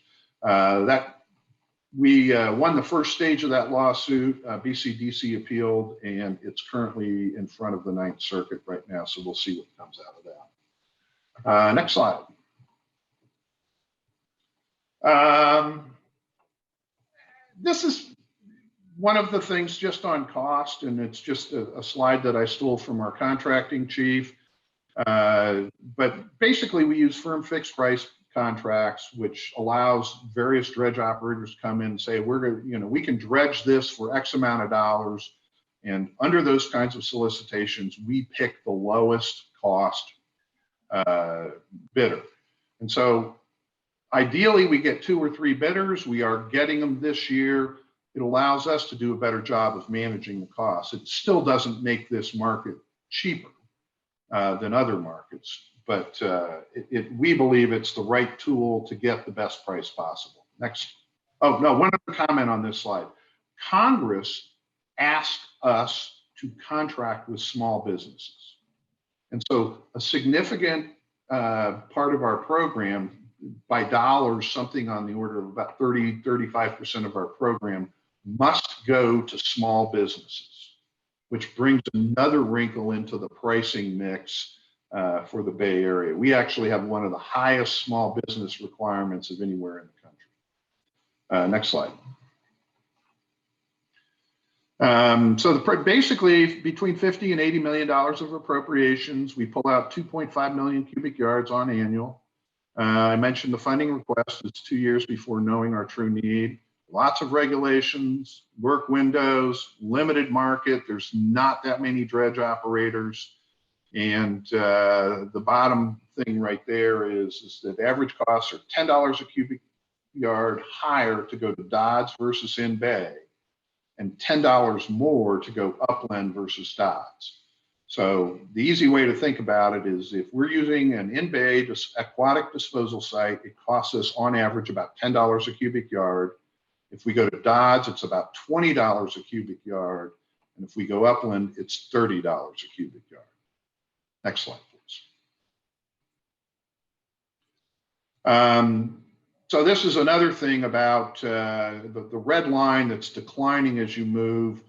We won the first stage of that lawsuit. BCDC appealed, and it's currently in front of the 9th Circuit right now. So we'll see what comes out of that. Next slide. This is one of the things just on cost, and it's just a slide that I stole from our contracting chief. But basically, we use firm fixed price contracts, which allows various dredge operators to come in and say, we can dredge this for X amount of dollars. And under those kinds of solicitations, we pick the lowest cost bidder. And so ideally, we get 2 or 3 bidders. We are getting them this year. It allows us to do a better job of managing the costs. It still doesn't make this market cheaper than other markets, but we believe it's the right tool to get the best price possible. Next. Oh, no, one other comment on this slide. Congress asked us to contract with small businesses. And so a significant part of our program, by dollars, something on the order of about 35% of our program must go to small businesses, which brings another wrinkle into the pricing mix for the Bay Area. We actually have one of the highest small business requirements of anywhere in the country. Next slide. So basically between 50 and $80 million of appropriations, we pull out 2.5 million cubic yards on annual. I mentioned the funding request is 2 years before knowing our true need. Lots of regulations, work windows, limited market. There's not that many dredge operators. And the bottom thing right there is that average costs are $10 a cubic yard higher to go to Dodds versus in Bay, and $10 more to go upland versus Dodds. So the easy way to think about it is if we're using an in-bay aquatic disposal site, it costs us on average about $10 a cubic yard. If we go to Dodds, it's about $20 a cubic yard. And if we go upland, it's $30 a cubic yard. Next slide, please. So this is another thing about the red line that's declining as you move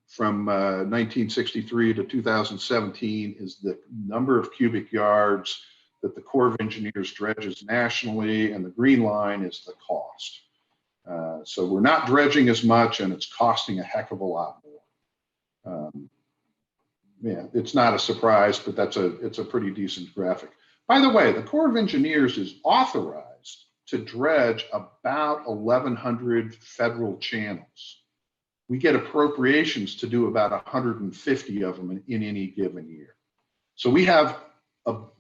from 1963 to 2017 is the number of cubic yards that the Corps of Engineers dredges nationally, and the green line is the cost. So we're not dredging as much, and it's costing a heck of a lot more. Yeah, it's not a surprise, but it's a pretty decent graphic. By the way, the Corps of Engineers is authorized to dredge about 1,100 federal channels. We get appropriations to do about 150 of them in any given year. So we have,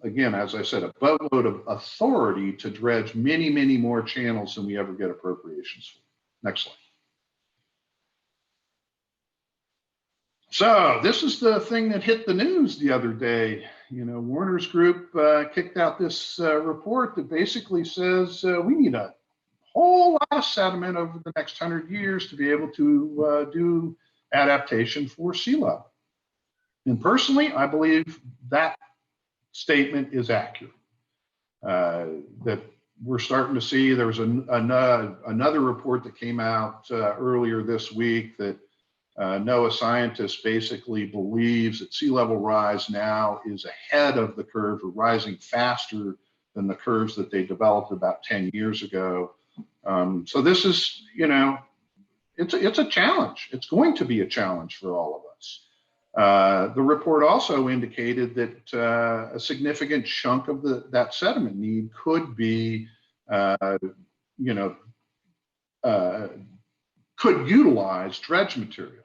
again, as I said, a boatload of authority to dredge many, many more channels than we ever get appropriations for. Next slide. So this is the thing that hit the news the other day. You know, Warner's Group kicked out this report that basically says we need a whole lot of sediment over the next 100 years to be able to do adaptation for sea level. And personally, I believe that statement is accurate. That we're starting to see, there was another report that came out earlier this week that NOAA scientists basically believes that sea level rise now is ahead of the curve, or rising faster than the curves that they developed about 10 years ago. So this is, you know, it's a challenge. It's going to be a challenge for all of us. The report also indicated that a significant chunk of that sediment need could be, could utilize dredge material.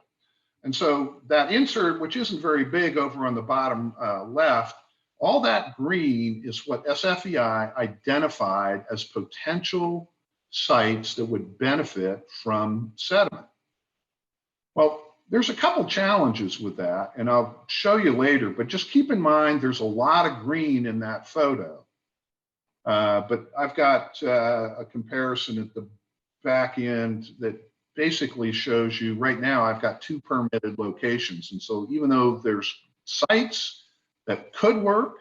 And so that insert, which isn't very big over on the bottom left, all that green is what SFEI identified as potential sites that would benefit from sediment. Well, there's a couple challenges with that, and I'll show you later, but just keep in mind there's a lot of green in that photo. But I've got a comparison at the back end that basically shows you right now I've got 2 permitted locations. And so even though there's sites that could work,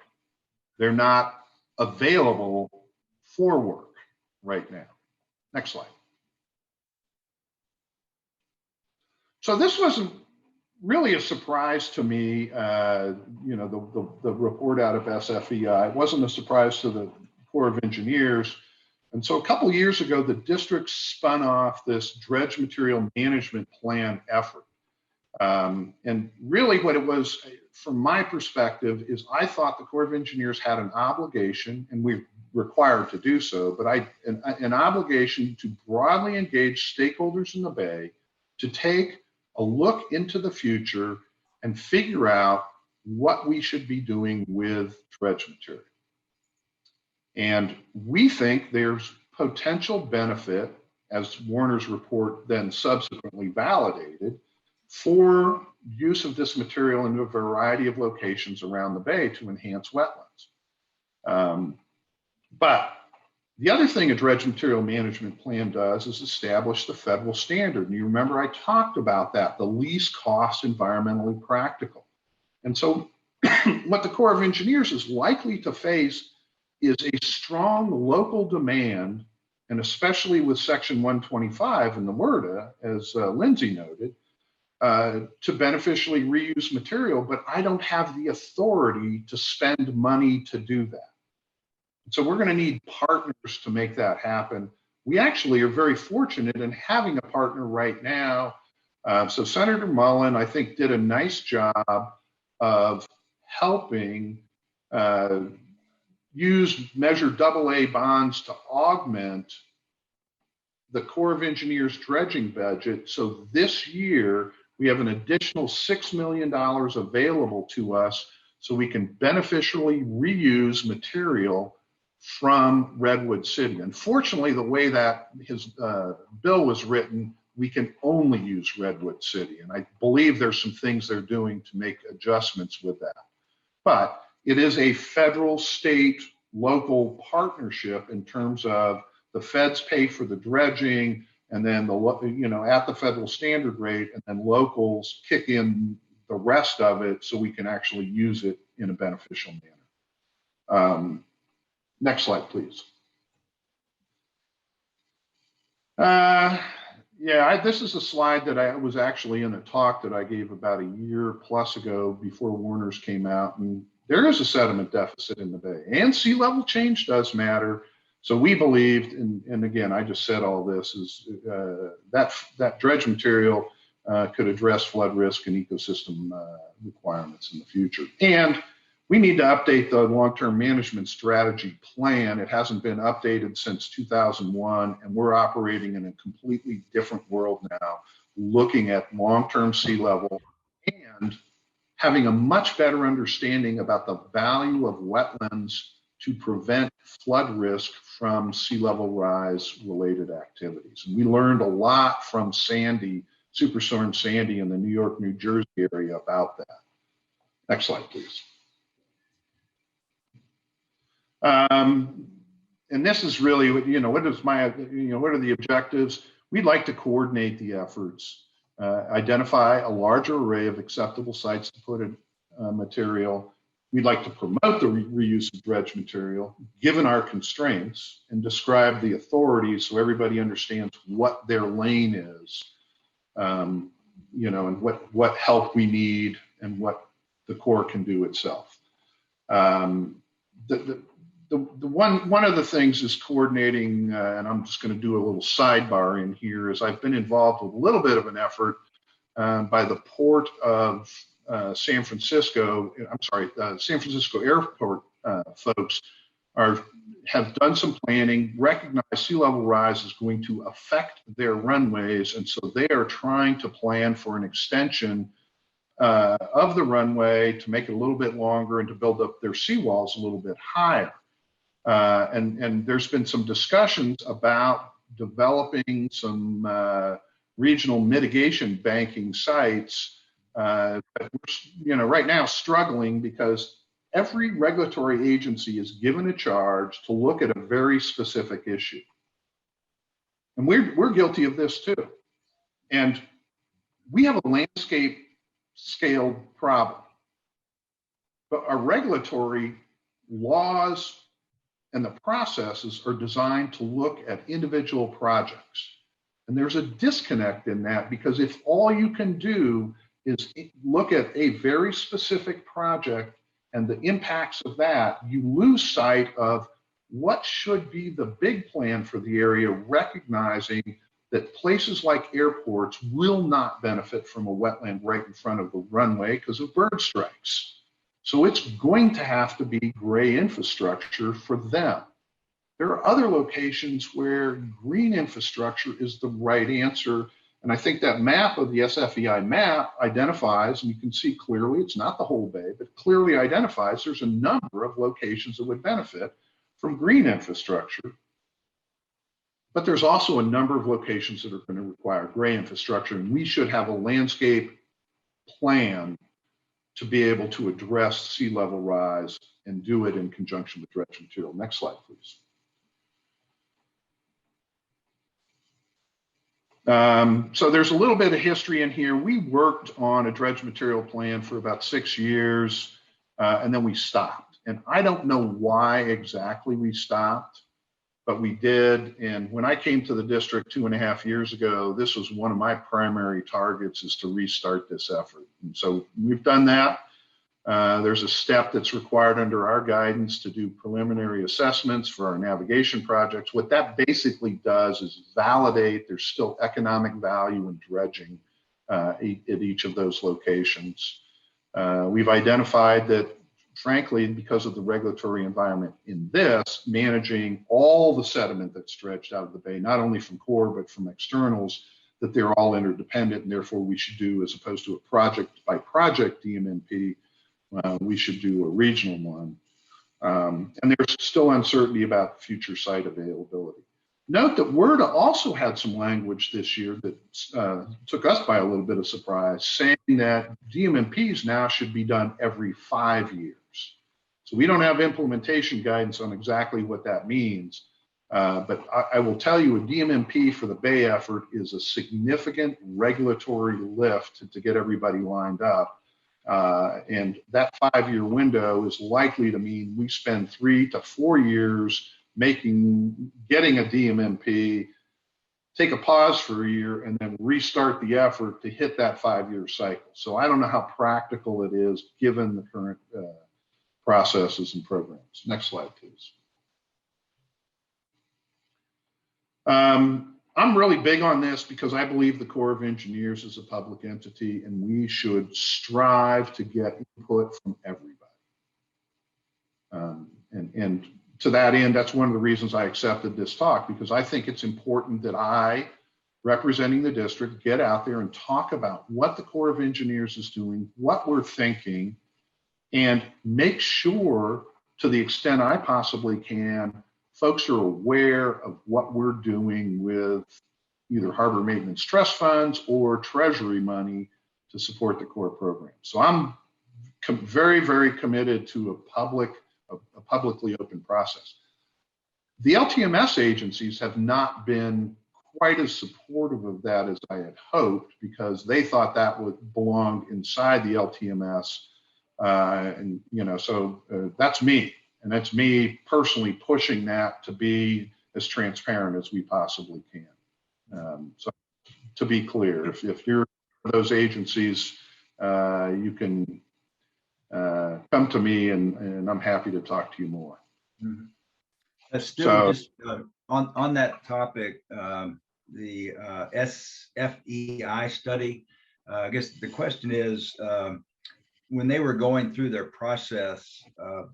they're not available for work right now. Next slide. So this wasn't really a surprise to me, you know, the report out of SFEI. It wasn't a surprise to the Corps of Engineers. And so a couple of years ago, the district spun off this dredge material management plan effort. And really what it was, from my perspective, is I thought the Corps of Engineers had an obligation, and we're required to do so, but an obligation to broadly engage stakeholders in the Bay to take a look into the future and figure out what we should be doing with dredge material. And we think there's potential benefit, as Warner's report then subsequently validated, for use of this material in a variety of locations around the Bay to enhance wetlands. But the other thing a dredge material management plan does is establish the federal standard. And you remember I talked about that, the least cost, environmentally practical. And so what the Corps of Engineers is likely to face is a strong local demand and especially with Section 125 in the MRTA, as Lindsay noted, to beneficially reuse material, but I don't have the authority to spend money to do that. So we're going to need partners to make that happen. We actually are very fortunate in having a partner right now. So Senator Mullen, I think, did a nice job of helping use Measure AA bonds to augment the Corps of Engineers dredging budget. So this year, we have an additional $6 million available to us so we can beneficially reuse material from Redwood City. Unfortunately, the way that his bill was written, we can only use Redwood City. And I believe there's some things they're doing to make adjustments with that. But it is a federal, state, local partnership in terms of the feds pay for the dredging, and then at the federal standard rate, and then locals kick in the rest of it so we can actually use it in a beneficial manner. Next slide, please. This is a slide that I was actually in a talk that I gave about a year plus ago before Warner's came out, and there is a sediment deficit in the bay, and sea level change does matter. So we believed, and again, I just said all this, is that dredge material could address flood risk and ecosystem requirements in the future. And we need to update the long-term management strategy plan. It hasn't been updated since 2001, and we're operating in a completely different world now, looking at long-term sea level and having a much better understanding about the value of wetlands to prevent flood risk from sea level rise related activities. And we learned a lot from Sandy, Superstorm Sandy in the New York, New Jersey area about that. Next slide, please. And this is really, what are the objectives? We'd like to coordinate the efforts, identify a larger array of acceptable sites to put in material. We'd like to promote the reuse of dredge material, given our constraints, and describe the authorities so everybody understands what their lane is, and what help we need and what the Corps can do itself. One of the things is coordinating, and I'm just going to do a little sidebar in here, is I've been involved with a little bit of an effort by the Port of San Francisco. San Francisco Airport folks have done some planning, recognize sea level rise is going to affect their runways, and so they are trying to plan for an extension of the runway to make it a little bit longer and to build up their seawalls a little bit higher. And there's been some discussions about developing some regional mitigation banking sites. But we're, right now struggling because every regulatory agency is given a charge to look at a very specific issue. And we're guilty of this too. And we have a landscape scale problem. But our regulatory laws and the processes are designed to look at individual projects. And there's a disconnect in that, because if all you can do is look at a very specific project and the impacts of that, you lose sight of what should be the big plan for the area, recognizing that places like airports will not benefit from a wetland right in front of the runway because of bird strikes. So it's going to have to be gray infrastructure for them. There are other locations where green infrastructure is the right answer. And I think that map of the SFEI map identifies, and you can see clearly, it's not the whole bay, but clearly identifies there's a number of locations that would benefit from green infrastructure. But there's also a number of locations that are going to require gray infrastructure, and we should have a landscape plan to be able to address sea level rise and do it in conjunction with dredge material. Next slide, please. So there's a little bit of history in here. We worked on a dredge material plan for about 6 years, and then we stopped. And I don't know why exactly we stopped, but we did. And when I came to the district 2.5 years ago, this was one of my primary targets, is to restart this effort. And so we've done that. There's a step that's required under our guidance to do preliminary assessments for our navigation projects. What that basically does is validate there's still economic value in dredging at each of those locations. We've identified that, frankly, because of the regulatory environment in this, managing all the sediment that's dredged out of the bay, not only from core, but from externals, that they're all interdependent, and therefore we should do, as opposed to a project by project DMNP, we should do a regional one. And there's still uncertainty about future site availability. Note that WERDA also had some language this year that took us by a little bit of surprise, saying that DMNPs now should be done every 5 years. So we don't have implementation guidance on exactly what that means, but I will tell you a DMNP for the Bay effort is a significant regulatory lift to get everybody lined up. And that 5-year window is likely to mean we spend 3 to 4 years getting a DMNP, take a pause for a year, and then restart the effort to hit that 5-year cycle. So I don't know how practical it is given the current processes and programs. Next slide, please. I'm really big on this because I believe the Corps of Engineers is a public entity, and we should strive to get input from everybody. And to that end, that's one of the reasons I accepted this talk, because I think it's important that I, representing the district, get out there and talk about what the Corps of Engineers is doing, what we're thinking, and make sure, to the extent I possibly can, folks are aware of what we're doing with either harbor maintenance trust funds or Treasury money to support the core program. So I'm very, very committed to a publicly open process. The LTMS agencies have not been quite as supportive of that as I had hoped, because they thought that would belong inside the LTMS. And, you know, so that's me. And that's me personally pushing that to be as transparent as we possibly can. So to be clear, if you're those agencies, you can come to me and I'm happy to talk to you more. Mm-hmm. Stu, just on that topic, the SFEI study, I guess the question is, when they were going through their process of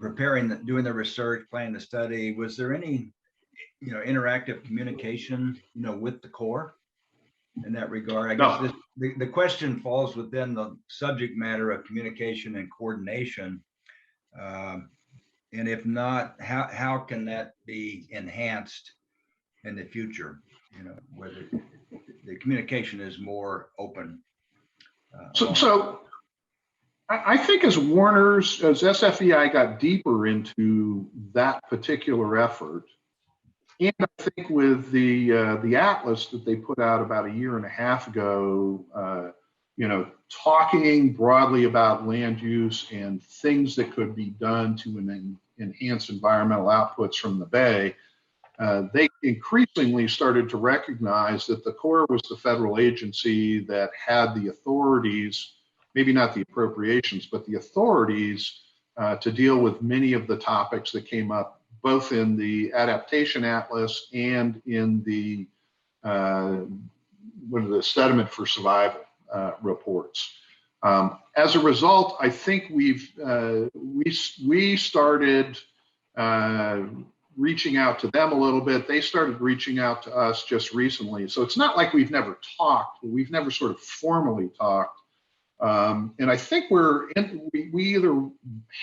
preparing, doing the research, planning the study, was there any, you know, interactive communication, you know, with the Corps in that regard? I guess the question falls within the subject matter of communication and coordination. And if not, how can that be enhanced in the future? You know, whether the communication is more open. So I think as SFEI got deeper into that particular effort, and I think with the atlas that they put out about 1.5 years ago, you know, talking broadly about land use and things that could be done to enhance environmental outputs from the Bay, they increasingly started to recognize that the Corps was the federal agency that had the authorities, maybe not the appropriations, but the authorities to deal with many of the topics that came up, both in the adaptation atlas and in the sediment for survival reports. As a result, I think we started reaching out to them a little bit. They started reaching out to us just recently. So it's not like we've never talked. We've never sort of formally talked. And I think we either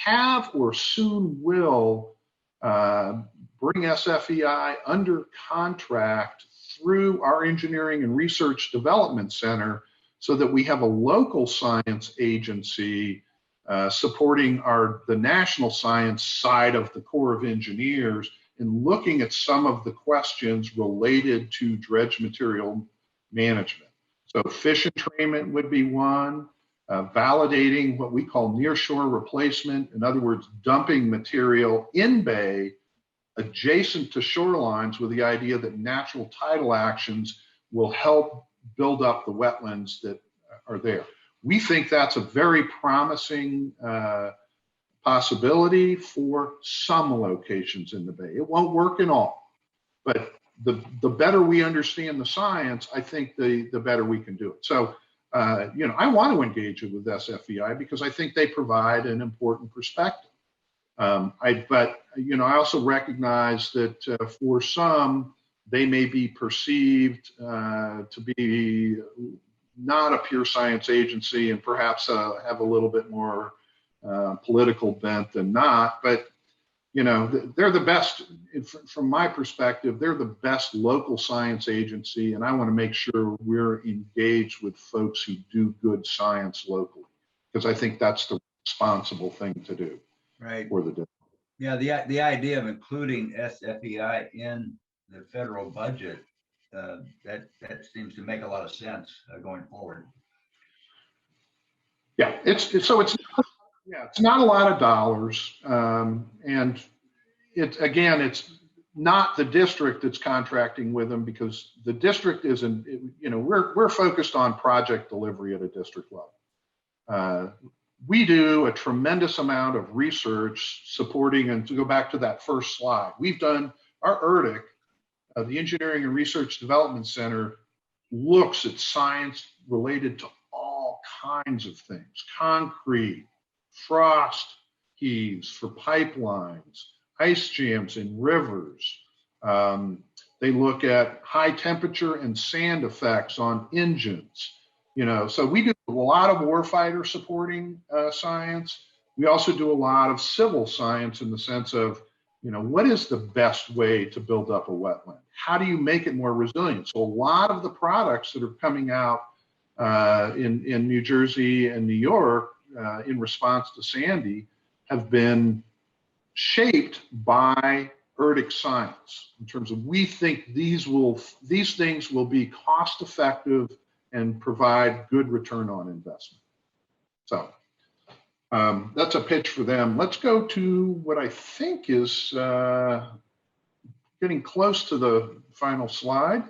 have or soon will bring SFEI under contract through our Engineering and Research Development Center, so that we have a local science agency supporting the national science side of the Corps of Engineers and looking at some of the questions related to dredge material management. So fish entrainment would be one, validating what we call nearshore replacement. In other words, dumping material in bay adjacent to shorelines with the idea that natural tidal actions will help build up the wetlands that are there. We think that's a very promising possibility for some locations in the Bay. It won't work in all, but the better we understand the science, I think the better we can do it. So, I want to engage it with SFEI because I think they provide an important perspective. But I also recognize that for some, they may be perceived to be not a pure science agency and perhaps have a little bit more political bent than not. But they're the best, from my perspective, they're the best local science agency, and I want to make sure we're engaged with folks who do good science locally, because I think that's the responsible thing to do. Right. For the district. Yeah, the idea of including SFEI in the federal budget, that seems to make a lot of sense going forward. Yeah, it's not a lot of dollars, and it's not the district that's contracting with them, because the district isn't. We're focused on project delivery at a district level. We do a tremendous amount of research supporting, and to go back to that first slide, we've done our ERDIC, the Engineering and Research Development Center, looks at science related to all kinds of things: concrete, frost heaves for pipelines, ice jams in rivers. They look at high temperature and sand effects on engines. So we do a lot of warfighter supporting science. We also do a lot of civil science in the sense of, what is the best way to build up a wetland? How do you make it more resilient? So a lot of the products that are coming out in New Jersey and New York in response to Sandy have been shaped by ERDIC science, in terms of, we think these things will be cost effective and provide good return on investment. So that's a pitch for them. Let's go to what I think is getting close to the final slide.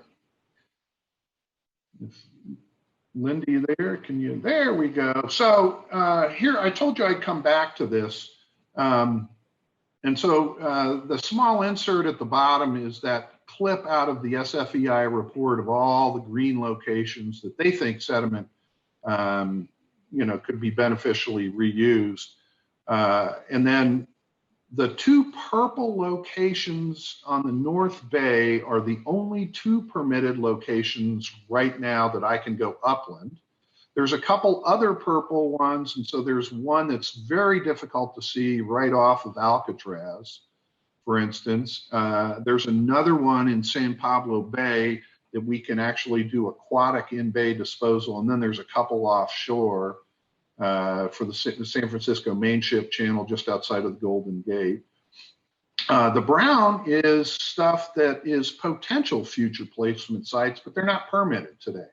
Lindy there, there we go. So here, I told you I'd come back to this. And so the small insert at the bottom is that clip out of the SFEI report of all the green locations that they think sediment, could be beneficially reused. And then the two purple locations on the North Bay are the only two permitted locations right now that I can go upland. There's a couple other purple ones, and so there's one that's very difficult to see right off of Alcatraz, for instance. There's another one in San Pablo Bay that we can actually do aquatic in-bay disposal, and then there's a couple offshore for the San Francisco Mainship Channel just outside of the Golden Gate. The brown is stuff that is potential future placement sites, but they're not permitted today.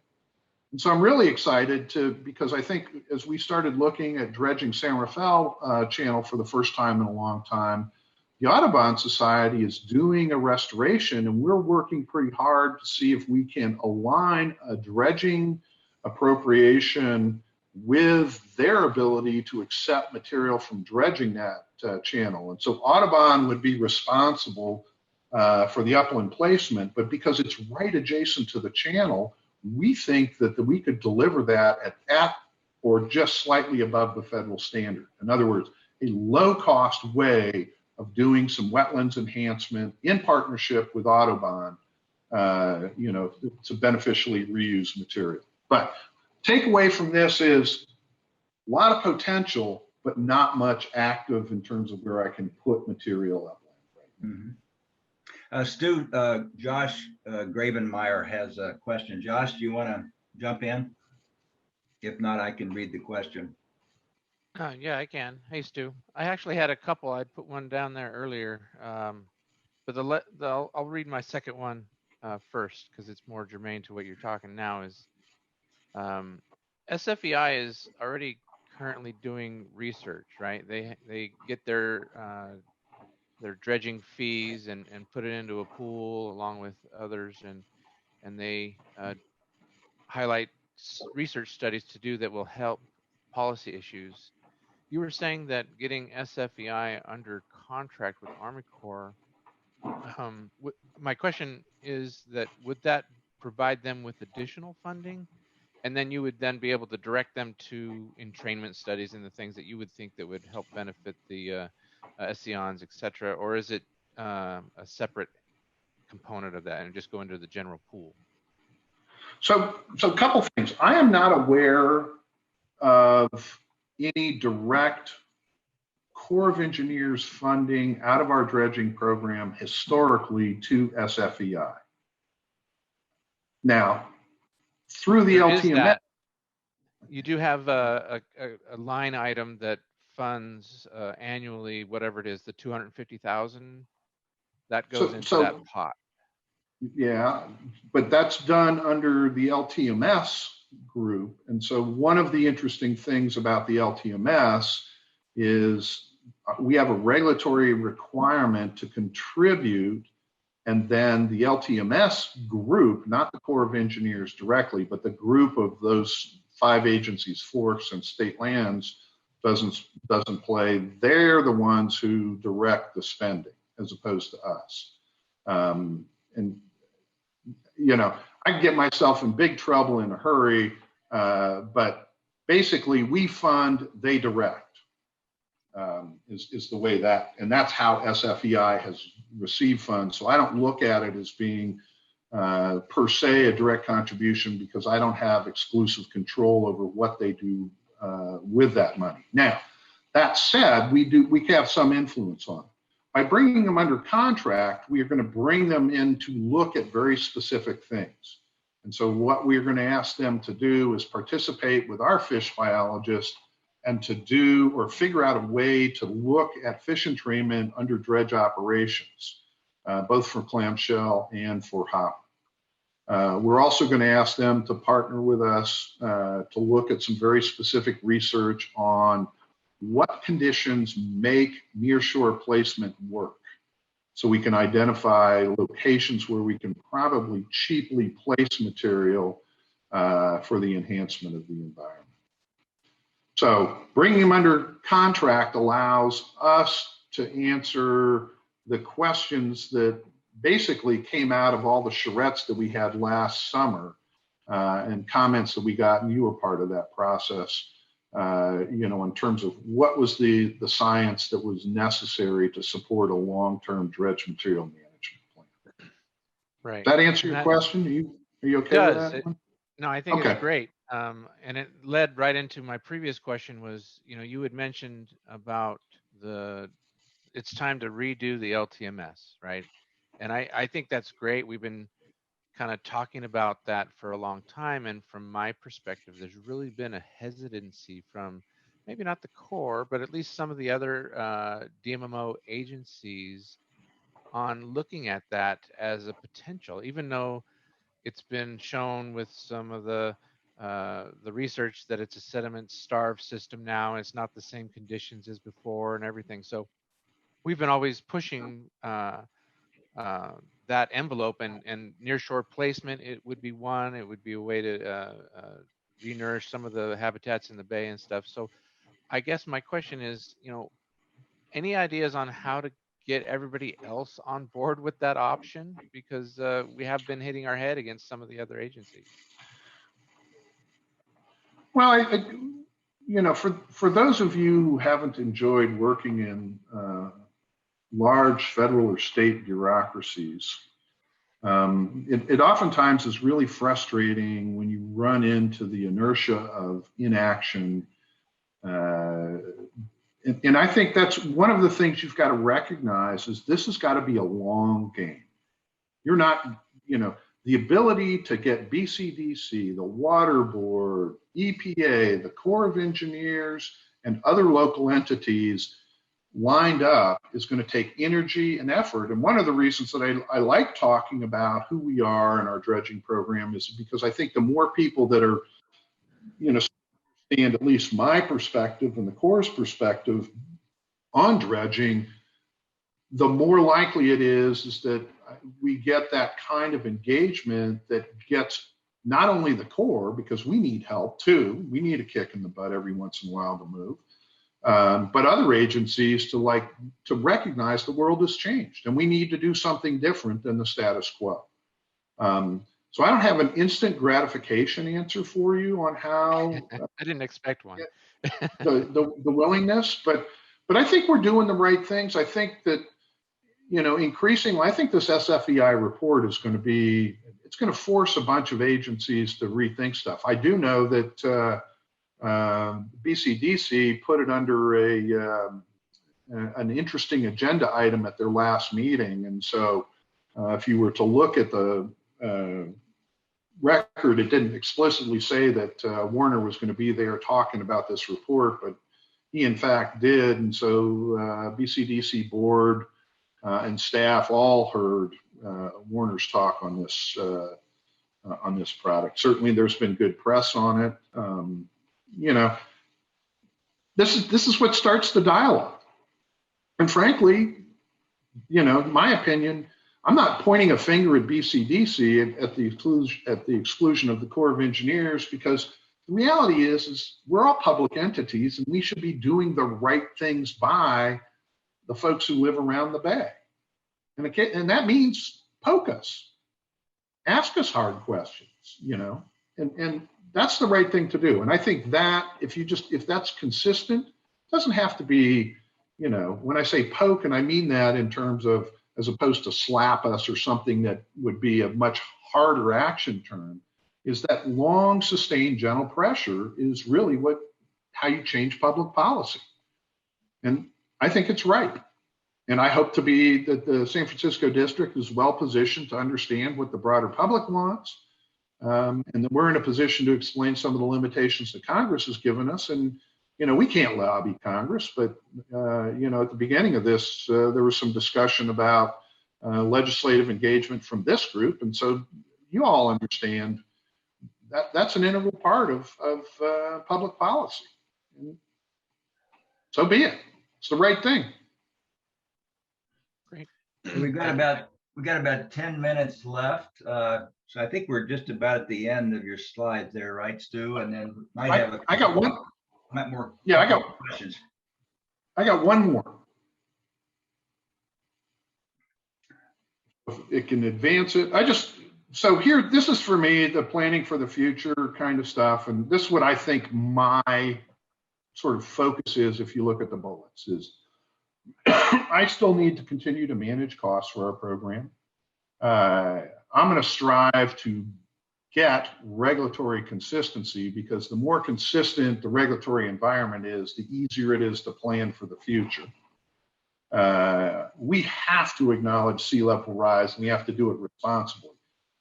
And so I'm really excited because I think as we started looking at dredging San Rafael Channel for the first time in a long time, the Audubon Society is doing a restoration, and we're working pretty hard to see if we can align a dredging appropriation with their ability to accept material from dredging that channel. And so Audubon would be responsible for the upland placement, but because it's right adjacent to the channel, we think that we could deliver that at or just slightly above the federal standard. In other words, a low-cost way of doing some wetlands enhancement in partnership with Audubon, to beneficially reuse material. But takeaway from this is a lot of potential, but not much active in terms of where I can put material upland. Mm-hmm. Stu, Josh Gravenmeyer has a question. Josh, do you want to jump in? If not, I can read the question. Yeah, I can. Hey, Stu. I actually had a couple. I put one down there earlier, but I'll read my second one first because it's more germane to what you're talking now. Is SFEI is already currently doing research, right? They get their their dredging fees and put it into a pool along with others, and they highlight research studies to do that will help policy issues. You were saying that getting SFEI under contract with Army Corps. My question is that would that provide them with additional funding, and then you would then be able to direct them to entrainment studies and the things that you would think that would help benefit the SEONs, et cetera, or is it a separate component of that and just go into the general pool? So a couple things. I am not aware of any direct Corps of Engineers funding out of our dredging program historically to SFEI. Now, through the LTMS, you do have a line item that funds annually, whatever it is, the 250,000 that goes into that pot. Yeah, but that's done under the LTMS group. And so one of the interesting things about the LTMS is we have a regulatory requirement to contribute, and then the LTMS group, not the Corps of Engineers directly, but the group of those 5 agencies, forests and state lands, doesn't play. They're the ones who direct the spending as opposed to us. And you know, I can get myself in big trouble in a hurry, but basically we fund, they direct. Is the way that, and that's how SFEI has received funds. So I don't look at it as being per se a direct contribution, because I don't have exclusive control over what they do with that money. Now, that said, we have some influence on it. By bringing them under contract, we are going to bring them in to look at very specific things. And so what we're going to ask them to do is participate with our fish biologists and to do or figure out a way to look at fish entrainment under dredge operations, both for clamshell and for hopper. We're also going to ask them to partner with us to look at some very specific research on what conditions make nearshore placement work, so we can identify locations where we can probably cheaply place material for the enhancement of the environment. So bringing them under contract allows us to answer the questions that basically came out of all the charrettes that we had last summer and comments that we got, and you were part of that process, you know, in terms of what was the science that was necessary to support a long-term dredge material management plan. Right. Does that answer your question? Are you okay with that one? No, I think Okay. It's great. And it led right into my previous question was, you know, you had mentioned about it's time to redo the LTMS, right? And I think that's great. We've been kind of talking about that for a long time. And from my perspective, there's really been a hesitancy from maybe not the Corps, but at least some of the other DMMO agencies on looking at that as a potential, even though it's been shown with some of the research that it's a sediment starved system now, and it's not the same conditions as before and everything. So we've been always pushing that envelope, and nearshore placement, it would be one. It would be a way to re-nourish some of the habitats in the bay and stuff. So I guess my question is, you know, any ideas on how to get everybody else on board with that option? Because we have been hitting our head against some of the other agencies. Well, you know, for those of you who haven't enjoyed working in large federal or state bureaucracies, it oftentimes is really frustrating when you run into the inertia of inaction. And I think that's one of the things you've got to recognize is this has got to be a long game. You're not, you know, the ability to get BCDC, the Water Board, EPA, the Corps of Engineers, and other local entities lined up is going to take energy and effort. And one of the reasons that I like talking about who we are in our dredging program is because I think the more people that are, you know, understand at least my perspective and the Corps' perspective on dredging, the more likely it is that we get that kind of engagement that gets not only the Corps, because we need help too, we need a kick in the butt every once in a while to move, but other agencies to recognize the world has changed and we need to do something different than the status quo. So I don't have an instant gratification answer for you on how I didn't expect one. the willingness, but I think we're doing the right things. I think that, increasingly, I think this SFEI report is going to force a bunch of agencies to rethink stuff. I do know that BCDC put it under an interesting agenda item at their last meeting. And so if you were to look at the record, it didn't explicitly say that Warner was going to be there talking about this report, but he in fact did. And so BCDC board and staff all heard Warner's talk on this product. Certainly there's been good press on it. This is what starts the dialogue. And frankly, in my opinion, I'm not pointing a finger at BCDC at the exclusion of the Corps of Engineers, because the reality is we're all public entities and we should be doing the right things by the folks who live around the Bay. And that means poke us, ask us hard questions, and that's the right thing to do. And I think that if that's consistent, it doesn't have to be, when I say poke, and I mean that in terms of, as opposed to slap us or something that would be a much harder action term, is that long sustained gentle pressure is really how you change public policy. And I think it's right. And I hope that the San Francisco district is well positioned to understand what the broader public wants. And that we're in a position to explain some of the limitations that Congress has given us. And, we can't lobby Congress, but, at the beginning of this, there was some discussion about legislative engagement from this group. And so you all understand that that's an integral part of public policy. And so be it. It's the right thing. Great. We got about 10 minutes left. So I think we're just about at the end of your slides there, right, Stu? And then I got one. More. Yeah, I got questions. I got one more. If it can advance it. So here, this is for me, the planning for the future kind of stuff. And this is what I think my sort of focus is. If you look at the bullets, is I still need to continue to manage costs for our program. I'm going to strive to get regulatory consistency, because the more consistent the regulatory environment is, the easier it is to plan for the future. We have to acknowledge sea level rise, and we have to do it responsibly.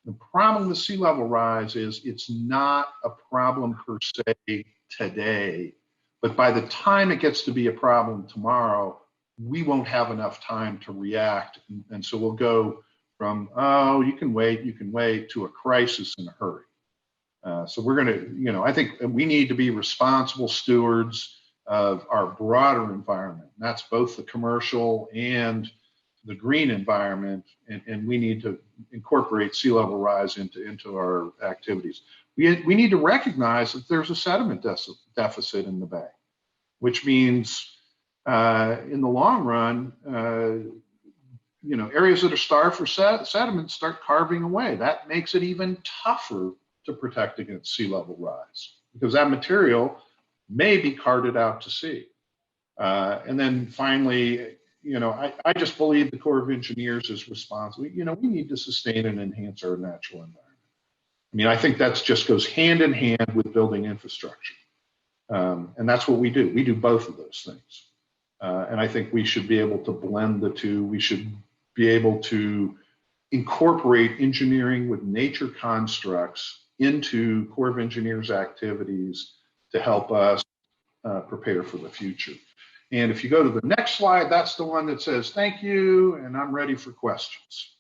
The problem with sea level rise is it's not a problem per se today, but by the time it gets to be a problem tomorrow, we won't have enough time to react. And so we'll go from, oh, you can wait, to a crisis in a hurry. So we're going to, I think we need to be responsible stewards of our broader environment. And that's both the commercial and the green environment. And we need to incorporate sea level rise into our activities. We need to recognize that there's a sediment deficit in the Bay, which means in the long run, areas that are starved for sediment start carving away. That makes it even tougher to protect against sea level rise, because that material may be carted out to sea. And then finally, I just believe the Corps of Engineers is responsible. We need to sustain and enhance our natural environment. I think that just goes hand in hand with building infrastructure. And that's what we do. We do both of those things. And I think we should be able to blend the two. We should be able to incorporate engineering with nature constructs into Corps of Engineers activities to help us prepare for the future. And if you go to the next slide, that's the one that says, thank you, and I'm ready for questions.